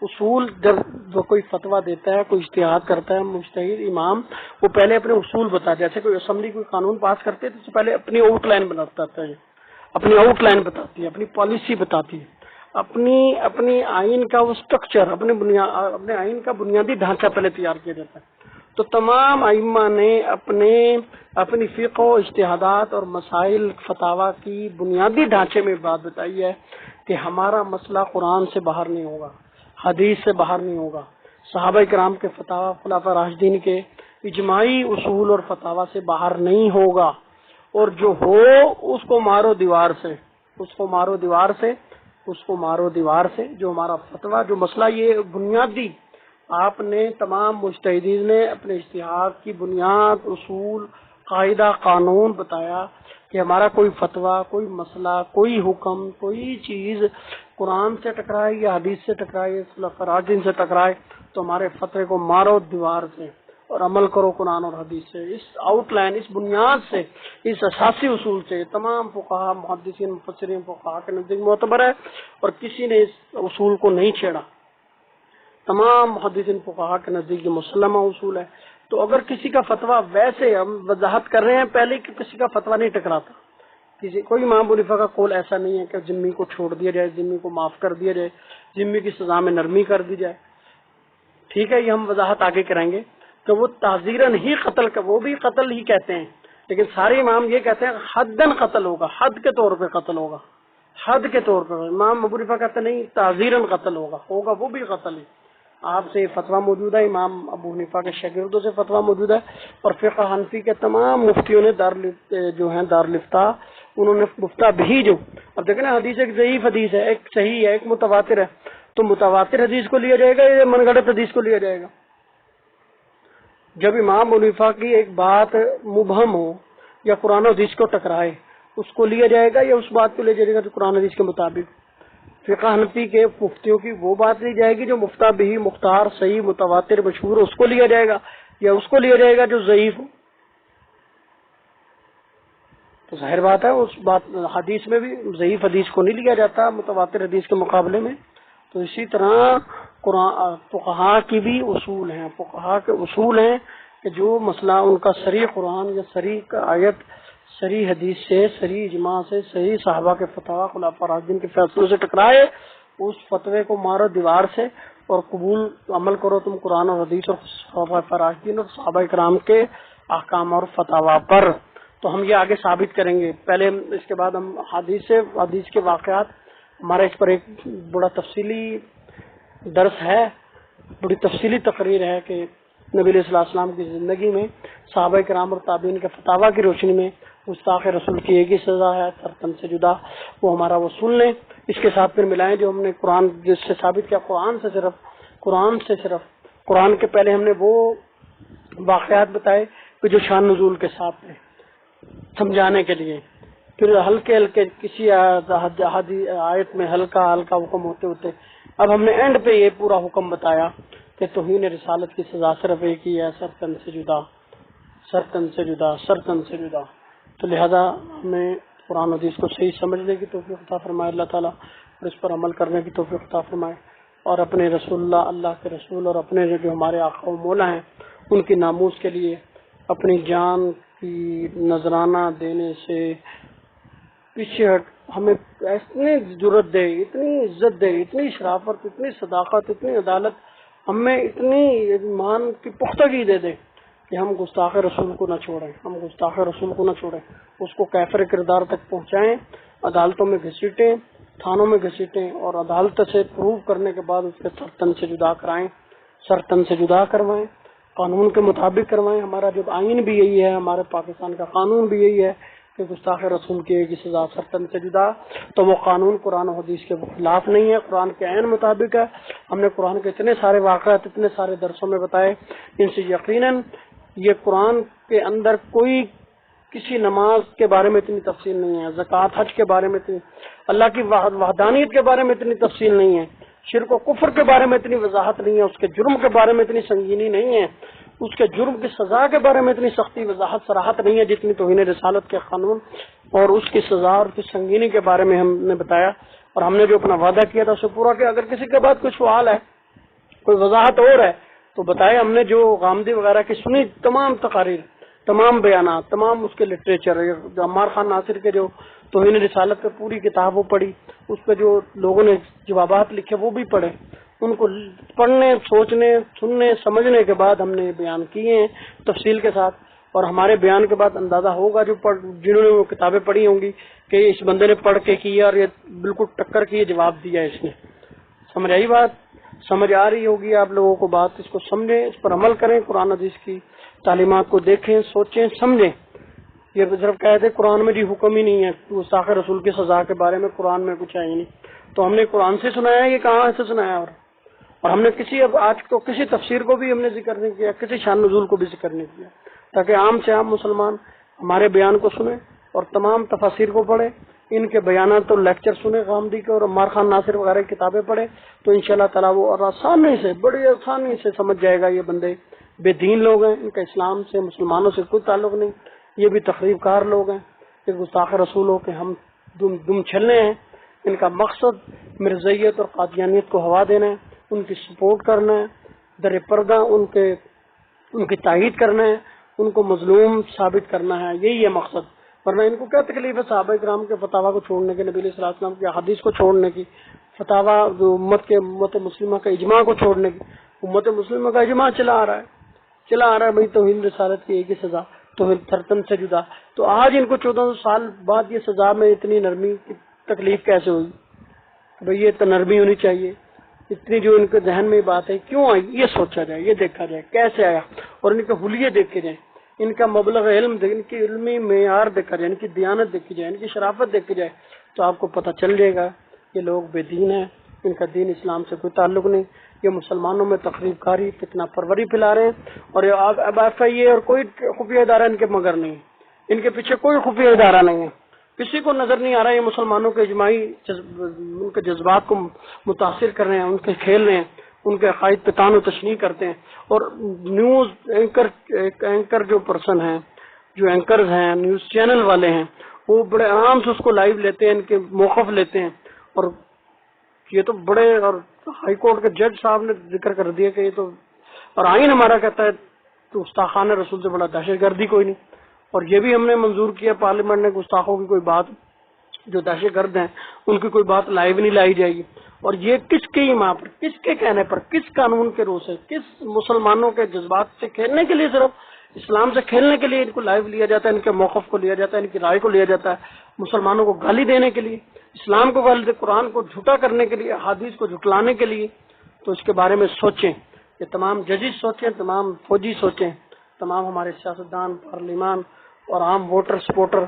اصول جب جو کوئی فتویٰ دیتا ہے، کوئی اجتہاد کرتا ہے مجتہد امام، وہ پہلے اپنے اصول بتا ہے، جیسے کوئی اسمبلی کوئی قانون پاس کرتے ہے تو اس سے پہلے اپنی آؤٹ لائن بتاتا ہے، اپنی آؤٹ لائن بتاتی ہے، اپنی پالیسی بتاتی ہے، اپنی آئین کا وہ سٹرکچر، اپنے آئین کا بنیادی ڈھانچہ پہلے تیار کیا جاتا ہے، تو تمام ائمہ نے اپنی فقہ و اجتہادات اور مسائل فتاوی کی بنیادی ڈھانچے میں بات بتائی ہے کہ ہمارا مسئلہ قرآن سے باہر نہیں ہوگا، حدیث سے باہر نہیں ہوگا، صحابہ کرام کے فتاوی، خلفاء راشدین کے اجماعی اصول اور فتاوی سے باہر نہیں ہوگا، اور جو ہو اس کو مارو دیوار سے، جو ہمارا فتویٰ، جو مسئلہ، یہ بنیادی آپ نے تمام مجتہدین نے اپنے اجتہاد کی بنیاد، اصول، قاعدہ، قانون بتایا کہ ہمارا کوئی فتویٰ، کوئی مسئلہ، کوئی حکم، کوئی چیز قرآن سے ٹکرائے یا حدیث سے ٹکرائے، خلفاء راشدین سے ٹکرائے تو ہمارے فتوے کو مارو دیوار سے اور عمل کرو قرآن اور حدیث سے، اس آؤٹ لائن، اس بنیاد سے، اس اساسی اصول سے تمام فقہا، محدثین، مفسرین، فقہا کے نزدیک معتبر ہے، اور کسی نے اس اصول کو نہیں چھیڑا، تمام محدثین فقہا کے نزدیک یہ مسلمہ اصول ہے۔ تو اگر کسی کا فتویٰ، ویسے ہم وضاحت کر رہے ہیں پہلے کہ کسی کا فتویٰ نہیں ٹکراتا، کوئی امام ابو حنیفہ کا قول ایسا نہیں ہے کہ ذمہ کو چھوڑ دیا جائے، ذمہ کو معاف کر دیا جائے، ذمہ کی سزا میں نرمی کر دی جائے، ٹھیک ہے، یہ ہم وضاحت آگے کریں گے کہ وہ تعزیراً ہی قتل کا، وہ بھی قتل ہی کہتے ہیں، لیکن سارے امام یہ کہتے ہیں حداً قتل ہوگا، حد کے طور پہ قتل ہوگا، حد کے طور پر۔ امام ابو حنیفہ کہتے نہیں، تعزیراً قتل ہوگا وہ بھی قتل ہے۔ آپ سے فتویٰ موجود ہے، امام ابو حنیفہ کے شاگردوں سے فتویٰ موجود ہے، اور فقہ حنفی کے تمام مفتیوں نے جو ہیں دارالفتہ، انہوں نے مفتہ بھی جو، اب دیکھیں نا، حدیث ایک ضعیف حدیث ہے، ایک صحیح ہے، ایک متواتر ہے، تو متواتر حدیث کو لیا جائے گا یا من گھڑت حدیث کو لیا جائے گا؟ جب امام ابو حنیفہ کی ایک بات مبہم ہو یا قرآن و حدیث کو ٹکرائے، اس کو لیا جائے گا یا اس بات کو لیا جائے گا جو قرآن حدیث کے مطابق؟ فقہ حنفی کے مفتیوں کی وہ بات لی جائے گی جو مفتہ بھی، مختار، صحیح، متواتر، مشہور، اس کو لیا جائے گا، یا اس کو لیا جائے گا جو ضعیف ہو؟ تو ظاہر بات ہے اس بات حدیث میں بھی ضعیف حدیث کو نہیں لیا جاتا متواتر حدیث کے مقابلے میں۔ تو اسی طرح فقہا کی بھی اصول ہیں، فقہا کے اصول ہیں کہ جو مسئلہ ان کا صریح قرآن یا صریح آیت صحیح حدیث سے، صحیح اجماع سے، صحیح صحابہ کے فتوا، خلفاء راشدین کے فیصلوں سے ٹکرائے، اس فتوے کو مارو دیوار سے اور قبول عمل کرو تم قرآن اور حدیث اور خلفاء راشدین اور صحابہ کرام کے احکام اور فتوا پر. تو ہم یہ آگے ثابت کریں گے. پہلے اس کے بعد ہم حدیث کے واقعات، ہمارا اس پر ایک بڑا تفصیلی درس ہے، بڑی تفصیلی تقریر ہے کہ نبی علیہ السلام کی زندگی میں صحابہ کرام اور تابعین کے فتوا کی روشنی میں گستاخ رسول کی ایک ہی سزا ہے، ترتم سے جدا. وہ ہمارا وہ سن لیں، اس کے ساتھ پھر ملائیں جو ہم نے قرآن جس سے ثابت کیا، قرآن کے پہلے ہم نے وہ واقعات بتائے کہ جو شان نزول کے ساتھ تھے سمجھانے کے لیے. پھر ہلکے ہلکے کسی آیت میں ہلکا حکم ہوتے ہوتے اب ہم نے اینڈ پہ یہ پورا حکم بتایا کہ توہین رسالت کی سزا صرف ایک ہی ہے، سرتن سے جدا، سرتن سے جدا، سرتن سے جدا. تو لہذا ہمیں قرآن حدیث کو صحیح سمجھنے کی توفیق عطا فرمائے اللہ تعالیٰ، اور اس پر عمل کرنے کی توفیق عطا فرمائے، اور اپنے رسول اللہ کے رسول اور اپنے جو ہمارے آقا و مولا ہیں ان کی ناموس کے لیے اپنی جان کی نذرانہ دینے سے پیچھے ہٹ ہمیں اتنی جرت دے، اتنی عزت دے، اتنی شرافت، اتنی صداقت، اتنی عدالت، ہمیں اتنی ایمان کی پختگی دے دے کہ ہم گستاخ رسول کو نہ چھوڑیں، ہم گستاخ رسول کو نہ چھوڑیں، اس کو کیفر کردار تک پہنچائیں، عدالتوں میں گھسیٹیں، تھانوں میں گھسیٹیں، اور عدالت سے پروو کرنے کے بعد اس کے سرتن سے جدا کرائیں، سرتن سے جدا کروائیں، قانون کے مطابق کروائیں. ہمارا جو آئین بھی یہی ہے، ہمارے پاکستان کا قانون بھی یہی ہے کہ گستاخ رسول کی ایک ہی سزا، سرتن سے جدا. تو وہ قانون قرآن و حدیث کے خلاف نہیں ہے، قرآن کے عین مطابق ہے. ہم نے قرآن کے اتنے سارے واقعات اتنے سارے درسوں میں بتائے، ان سے یقیناً یہ قرآن کے اندر کوئی کسی نماز کے بارے میں اتنی تفصیل نہیں ہے، زکوٰۃ حج کے بارے میں اتنی، اللہ کی وحدانیت کے بارے میں اتنی تفصیل نہیں ہے، شرک و کفر کے بارے میں اتنی وضاحت نہیں ہے، اس کے جرم کے بارے میں اتنی سنگینی نہیں ہے، اس کے جرم کی سزا کے بارے میں اتنی سختی وضاحت صراحت نہیں ہے جتنی توہین رسالت کے قانون اور اس کی سزا اور اس کی سنگینی کے بارے میں ہم نے بتایا. اور ہم نے جو اپنا وعدہ کیا تھا اسے پورا کیا. اگر کسی کے بعد کوئی سوال ہے، کوئی وضاحت اور ہے تو بتائے. ہم نے جو غامدی وغیرہ کی سنی تمام تقاریر، تمام بیانات، تمام اس کے لٹریچر، عمار خان ناصر کے جو توہین رسالت پہ پوری کتاب وہ پڑھی، اس پہ جو لوگوں نے جوابات لکھے وہ بھی پڑھے. ان کو پڑھنے، سوچنے، سننے، سمجھنے کے بعد ہم نے بیان کیے ہیں تفصیل کے ساتھ. اور ہمارے بیان کے بعد اندازہ ہوگا جنہوں نے وہ کتابیں پڑھی ہوں گی کہ اس بندے نے پڑھ کے کیا اور یہ بالکل ٹکر کی جواب دیا اس نے. سمجھ آئی بات؟ سمجھ آ رہی ہوگی آپ لوگوں کو بات. اس کو سمجھیں، اس پر عمل کریں، قرآن حدیث کی تعلیمات کو دیکھیں، سوچیں، سمجھیں. یہ صرف کہتے قرآن میں جی حکم ہی نہیں ہے گستاخ رسول کی سزا کے بارے میں، قرآن میں کچھ ہے ہی نہیں. تو ہم نے قرآن سے سنایا، یہ کہاں سے سنایا؟ اور ہم نے آج تو کسی تفسیر کو بھی ہم نے ذکر نہیں کیا، کسی شان نزول کو بھی ذکر نہیں کیا، تاکہ عام سے عام مسلمان ہمارے بیان کو سنیں اور تمام تفاسیر کو پڑھیں، ان کے بیانات اور لیکچر سنیں غامدی کے اور عمار خان ناصر وغیرہ کی کتابیں پڑھیں. تو انشاءاللہ تعالیٰ وہ اور آسانی سے، بڑی آسانی سے سمجھ جائے گا یہ بندے بے دین لوگ ہیں، ان کا اسلام سے، مسلمانوں سے کوئی تعلق نہیں، یہ بھی تخریب کار لوگ ہیں، یہ گستاخ رسول ہو کے ہم دم چھلنے ہیں. ان کا مقصد مرزائیت اور قادیانیت کو ہوا دینا ہے، ان کی سپورٹ کرنا ہے، در پردہ ان کی تائید کرنا ہے، ان کو مظلوم ثابت کرنا ہے، یہی ہے مقصد. ورنہ ان کو کیا تکلیف ہے صحابہ کرام کے فتوا کو چھوڑنے کی، نبی علیہ السلام کی حدیث کو چھوڑنے کی، فتوا جو امت مسلمہ کا اجماع کو چھوڑنے کی. امت مسلمہ کا اجماع چلا آ رہا ہے بھائی توہین رسالت کی ایک ہی سزا، توہین ترتن سے جدا. تو آج ان کو 1400 سال بعد یہ سزا میں اتنی نرمی کی تکلیف کیسے ہوئی؟ بھائی یہ تو نرمی ہونی چاہیے. اتنی جو ان کے ذہن میں بات ہے کیوں آئی، یہ سوچا جائے، یہ دیکھا جائے کیسے آیا، اور ان کے حلیے دیکھے جائیں، ان کا مبلغ علم، ان کی علمی معیار دیکھا جائے، ان کی دیانت دیکھی جائے، ان کی شرافت دیکھی جائے، تو آپ کو پتہ چل جائے گا یہ لوگ بے دین ہیں، ان کا دین اسلام سے کوئی تعلق نہیں. یہ مسلمانوں میں تخریب کاری، فتنہ پروری پھیلا رہے ہیں. اور اب ایف آئی اے اور کوئی خفیہ ادارہ ان کے مگر نہیں، ان کے پیچھے کوئی خفیہ ادارہ نہیں ہے. کسی کو نظر نہیں آ رہا ہے یہ مسلمانوں کے اجماعی ان کے جذبات کو متاثر کر رہے ہیں، ان کے کھیل رہے ہیں، ان کے عقائد پہ تان و تشنیع کرتے ہیں. اور نیوز اینکر جو پرسن ہیں، جو اینکرز ہیں، نیوز چینل والے ہیں، وہ بڑے آرام سے اس کو لائیو لیتے ہیں، ان کے موقف لیتے ہیں. اور یہ تو بڑے، اور ہائی کورٹ کے جج صاحب نے ذکر کر دیا کہ یہ تو، اور آئین ہمارا کہتا ہے تو گستاخانہ رسول سے بڑا دہشت گردی کوئی نہیں. اور یہ بھی ہم نے منظور کیا پارلیمنٹ نے، گستاخوں کی کوئی بات جو دہشت گرد ہیں ان کی کوئی بات لائیو نہیں لائی جائے گی. اور یہ کس کی ماں پر، کس کے کہنے پر، کس قانون کے روح سے، کس مسلمانوں کے جذبات سے کھیلنے کے لیے، صرف اسلام سے کھیلنے کے لیے ان کو لائیو لیا جاتا ہے، ان کے موقف کو لیا جاتا ہے، ان کی رائے کو لیا جاتا ہے، مسلمانوں کو گالی دینے کے لیے، اسلام کو گالی دے، قرآن کو جھوٹا کرنے کے لیے، حدیث کو جھٹلانے کے لیے. تو اس کے بارے میں سوچیں، یہ تمام ججز سوچیں، تمام فوجی سوچیں، تمام ہمارے سیاستدان، پارلیمان اور عام ووٹر سپورٹر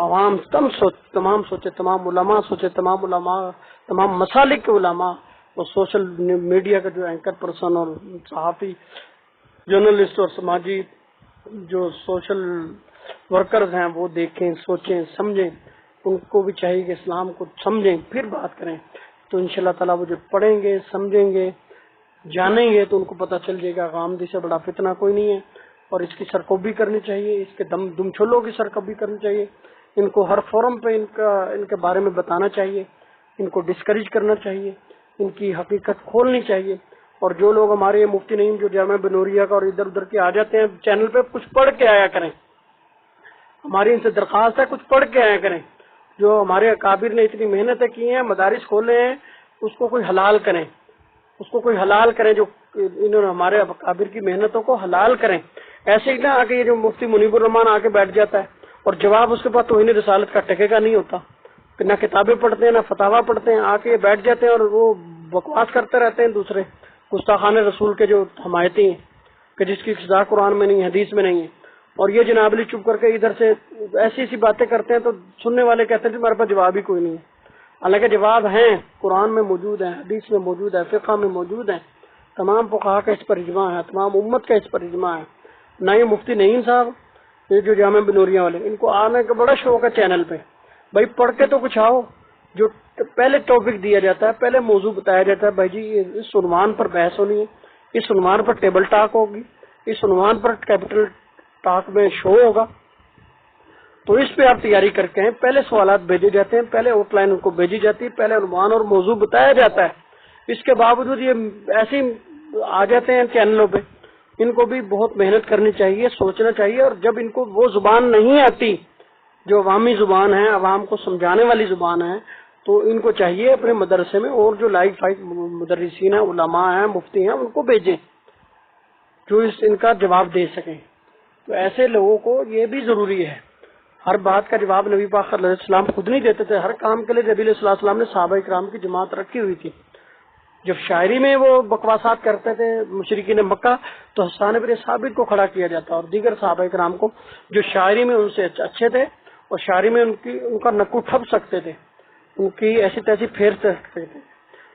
عوام تمام سوچے، تمام علماء سوچے، تمام مسالک کے علماء اور سوشل میڈیا کا جو اینکر پرسن اور صحافی، جرنلسٹ اور سماجی جو سوشل ورکرز ہیں وہ دیکھیں، سوچیں، سمجھیں. ان کو بھی چاہیے کہ اسلام کو سمجھیں پھر بات کریں. تو انشاءاللہ تعالیٰ وہ جو پڑھیں گے، سمجھیں گے، جانیں گے تو ان کو پتہ چل جائے گا غامدی سے بڑا فتنہ کوئی نہیں ہے. اور اس کی سرکوبی کرنی چاہیے، اس کے دم چھلوں کی سرکوبی کرنی چاہیے. ان کو ہر فورم پہ ان کے بارے میں بتانا چاہیے، ان کو ڈسکریج کرنا چاہیے، ان کی حقیقت کھولنی چاہیے. اور جو لوگ ہمارے مفتی نعیم جو جامعہ بنوریہ کا اور ادھر ادھر کے آ جاتے ہیں چینل پہ، کچھ پڑھ کے آیا کریں. ہماری ان سے درخواست ہے کچھ پڑھ کے آیا کریں. جو ہمارے اکابر نے اتنی محنتیں کی ہیں، مدارس کھولے ہیں، اس کو کوئی حلال کریں، اس کو کوئی حلال کریں، جو انہوں نے ہمارے اکابر کی محنتوں کو حلال کریں. ایسے ہی نہ آ کے یہ جو مفتی منیب الرحمان آ کے بیٹھ جاتا ہے اور جواب اس کے بعد توہین رسالت کا ٹکے کا نہیں ہوتا، کہ نہ کتابیں پڑھتے ہیں نہ فتاوا پڑھتے ہیں، آ کے بیٹھ جاتے ہیں اور وہ بکواس کرتے رہتے ہیں دوسرے گستاخان رسول کے جو حمایتی ہیں، کہ جس کی سزا قرآن میں نہیں، حدیث میں نہیں ہے. اور یہ جناب علی چپ کر کے ادھر سے ایسی ایسی باتیں کرتے ہیں تو سننے والے کہتے ہیں ہمارے پاس جواب ہی کوئی نہیں ہے. حالانکہ جواب ہیں، قرآن میں موجود ہیں، حدیث میں موجود ہے، فقہ میں موجود ہیں. تمام فقہا کا اس پر اجماع ہے، تمام امت کا اس پر اجماع ہے. نہ یہ مفتی نعیم صاحب، یہ جو جامعہ بنوریہ والے، ان کو آنے کا بڑا شوق ہے چینل پہ. بھائی پڑھ کے تو کچھ آؤ. جو پہلے ٹاپک دیا جاتا ہے، پہلے موضوع بتایا جاتا ہے، بھائی جی اس عنوان پر بحث ہونی ہے، اس عنوان پر ٹیبل ٹاک ہوگی، اس عنوان پر کیپٹل ٹاک میں شو ہوگا. تو اس پہ آپ تیاری کر کے ہیں. پہلے سوالات بھیجے جاتے ہیں، پہلے آؤٹ لائن ان کو بھیجی جاتی ہے، پہلے عنوان اور موضوع بتایا جاتا ہے. اس کے باوجود یہ ایسے ہی آ جاتے ہیں چینلوں پہ. ان کو بھی بہت محنت کرنی چاہیے، سوچنا چاہیے. اور جب ان کو وہ زبان نہیں آتی جو عوامی زبان ہے، عوام کو سمجھانے والی زبان ہے، تو ان کو چاہیے اپنے مدرسے میں اور جو لائق فائق مدرسین ہیں، علماء ہیں، مفتی ہیں، ان کو بھیجیں جو ان کا جواب دے سکیں. تو ایسے لوگوں کو یہ بھی ضروری ہے. ہر بات کا جواب نبی پاک صلی اللہ علیہ وسلم خود نہیں دیتے تھے. ہر کام کے لیے نبی علیہ السلام نے صحابہ کرام کی جماعت رکھی ہوئی تھی. جب شاعری میں وہ بکواسات کرتے تھے مشرکین مکہ، تو حسان بن ثابت کو کھڑا کیا جاتا اور دیگر صحابہ کرام کو جو شاعری میں ان سے اچھے تھے اور شاعری میں ان کا نکو ٹھپ سکتے تھے، ان کی ایسی تیسی پھیر سکتے تھے.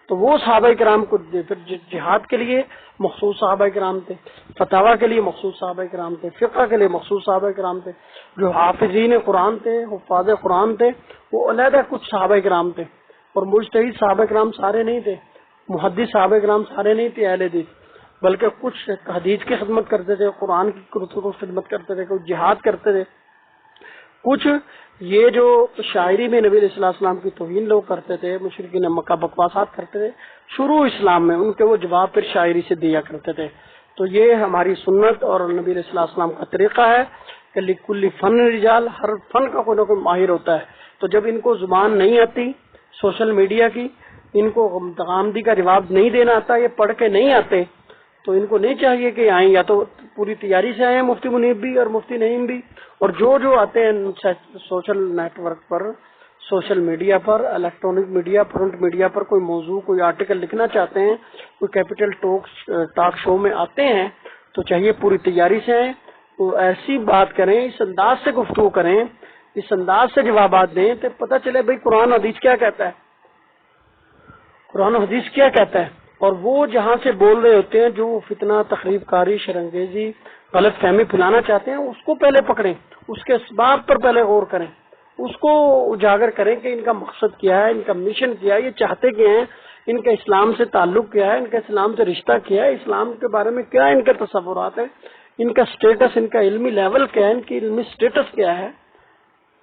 تو وہ صحابہ کرام کو پھر جہاد کے لیے مخصوص صحابہ کرام تھے، فتاوا کے لیے مخصوص صحابہ کرام تھے، فقہ کے لیے مخصوص صحابہ کرام تھے. جو حافظین قرآن تھے، حفاظ قرآن تھے، وہ علیحدہ کچھ صحابہ کرام تھے. اور مجتہد صحابہ کرام سارے نہیں تھے، محدث صحابہ کرام سارے نہیں تھے اہل حدیث، بلکہ کچھ حدیث کی خدمت کرتے تھے، قرآن کی خدمت کرتے تھے، کچھ جہاد کرتے تھے. کچھ یہ جو شاعری میں نبی علیہ السلام کی توہین لوگ کرتے تھے، مشرکین مکہ بکواسات کرتے تھے شروع اسلام میں، ان کے وہ جواب پھر شاعری سے دیا کرتے تھے. تو یہ ہماری سنت اور نبی علیہ السلام کا طریقہ ہے کہ لکل فن رجال، ہر فن کا کوئی نہ کوئی ماہر ہوتا ہے. تو جب ان کو زبان نہیں آتی سوشل میڈیا کی، ان کو غامدی کا جواب نہیں دینا آتا، یہ پڑھ کے نہیں آتے، تو ان کو نہیں چاہیے کہ آئیں. یا تو پوری تیاری سے آئیں مفتی منیب بھی اور مفتی نعیم بھی، اور جو آتے ہیں سوشل نیٹ ورک پر، سوشل میڈیا پر، الیکٹرانک میڈیا، پرنٹ میڈیا پر کوئی موضوع، کوئی آرٹیکل لکھنا چاہتے ہیں، کوئی کیپٹل ٹاک شو میں آتے ہیں، تو چاہیے پوری تیاری سے آئیں. تو ایسی بات کریں، اس انداز سے گفتگو کریں، اس انداز سے جوابات دیں تو پتہ چلے بھئی قرآن حدیث کیا کہتا ہے، قرآن و حدیث کیا کہتا ہے. اور وہ جہاں سے بول رہے ہوتے ہیں، جو فتنہ، تخریب کاری، شرانگیزی، غلط فہمی پھیلانا چاہتے ہیں، اس کو پہلے پکڑیں، اس کے اسباب پر پہلے غور کریں، اس کو اجاگر کریں کہ ان کا مقصد کیا ہے، ان کا مشن کیا ہے، یہ چاہتے کیا ہیں، ان کا اسلام سے تعلق کیا ہے، ان کا اسلام سے رشتہ کیا ہے، اسلام کے بارے میں کیا ان کے تصورات ہیں، ان کا سٹیٹس، ان کا علمی لیول کیا ہے، ان کی علمی سٹیٹس کیا ہے،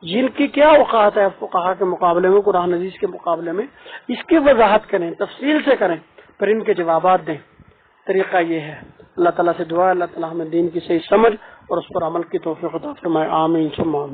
جن کی کیا اوقات ہے فقہا کے مقابلے میں، قرآن حدیث کے مقابلے میں. اس کی وضاحت کریں، تفصیل سے کریں، پھر ان کے جوابات دیں. طریقہ یہ ہے. اللہ تعالیٰ سے دعا ہے اللہ تعالیٰ ہمیں دین کی صحیح سمجھ اور اس پر عمل کی توفیق عطا فرمائے، آمین ثم آمین۔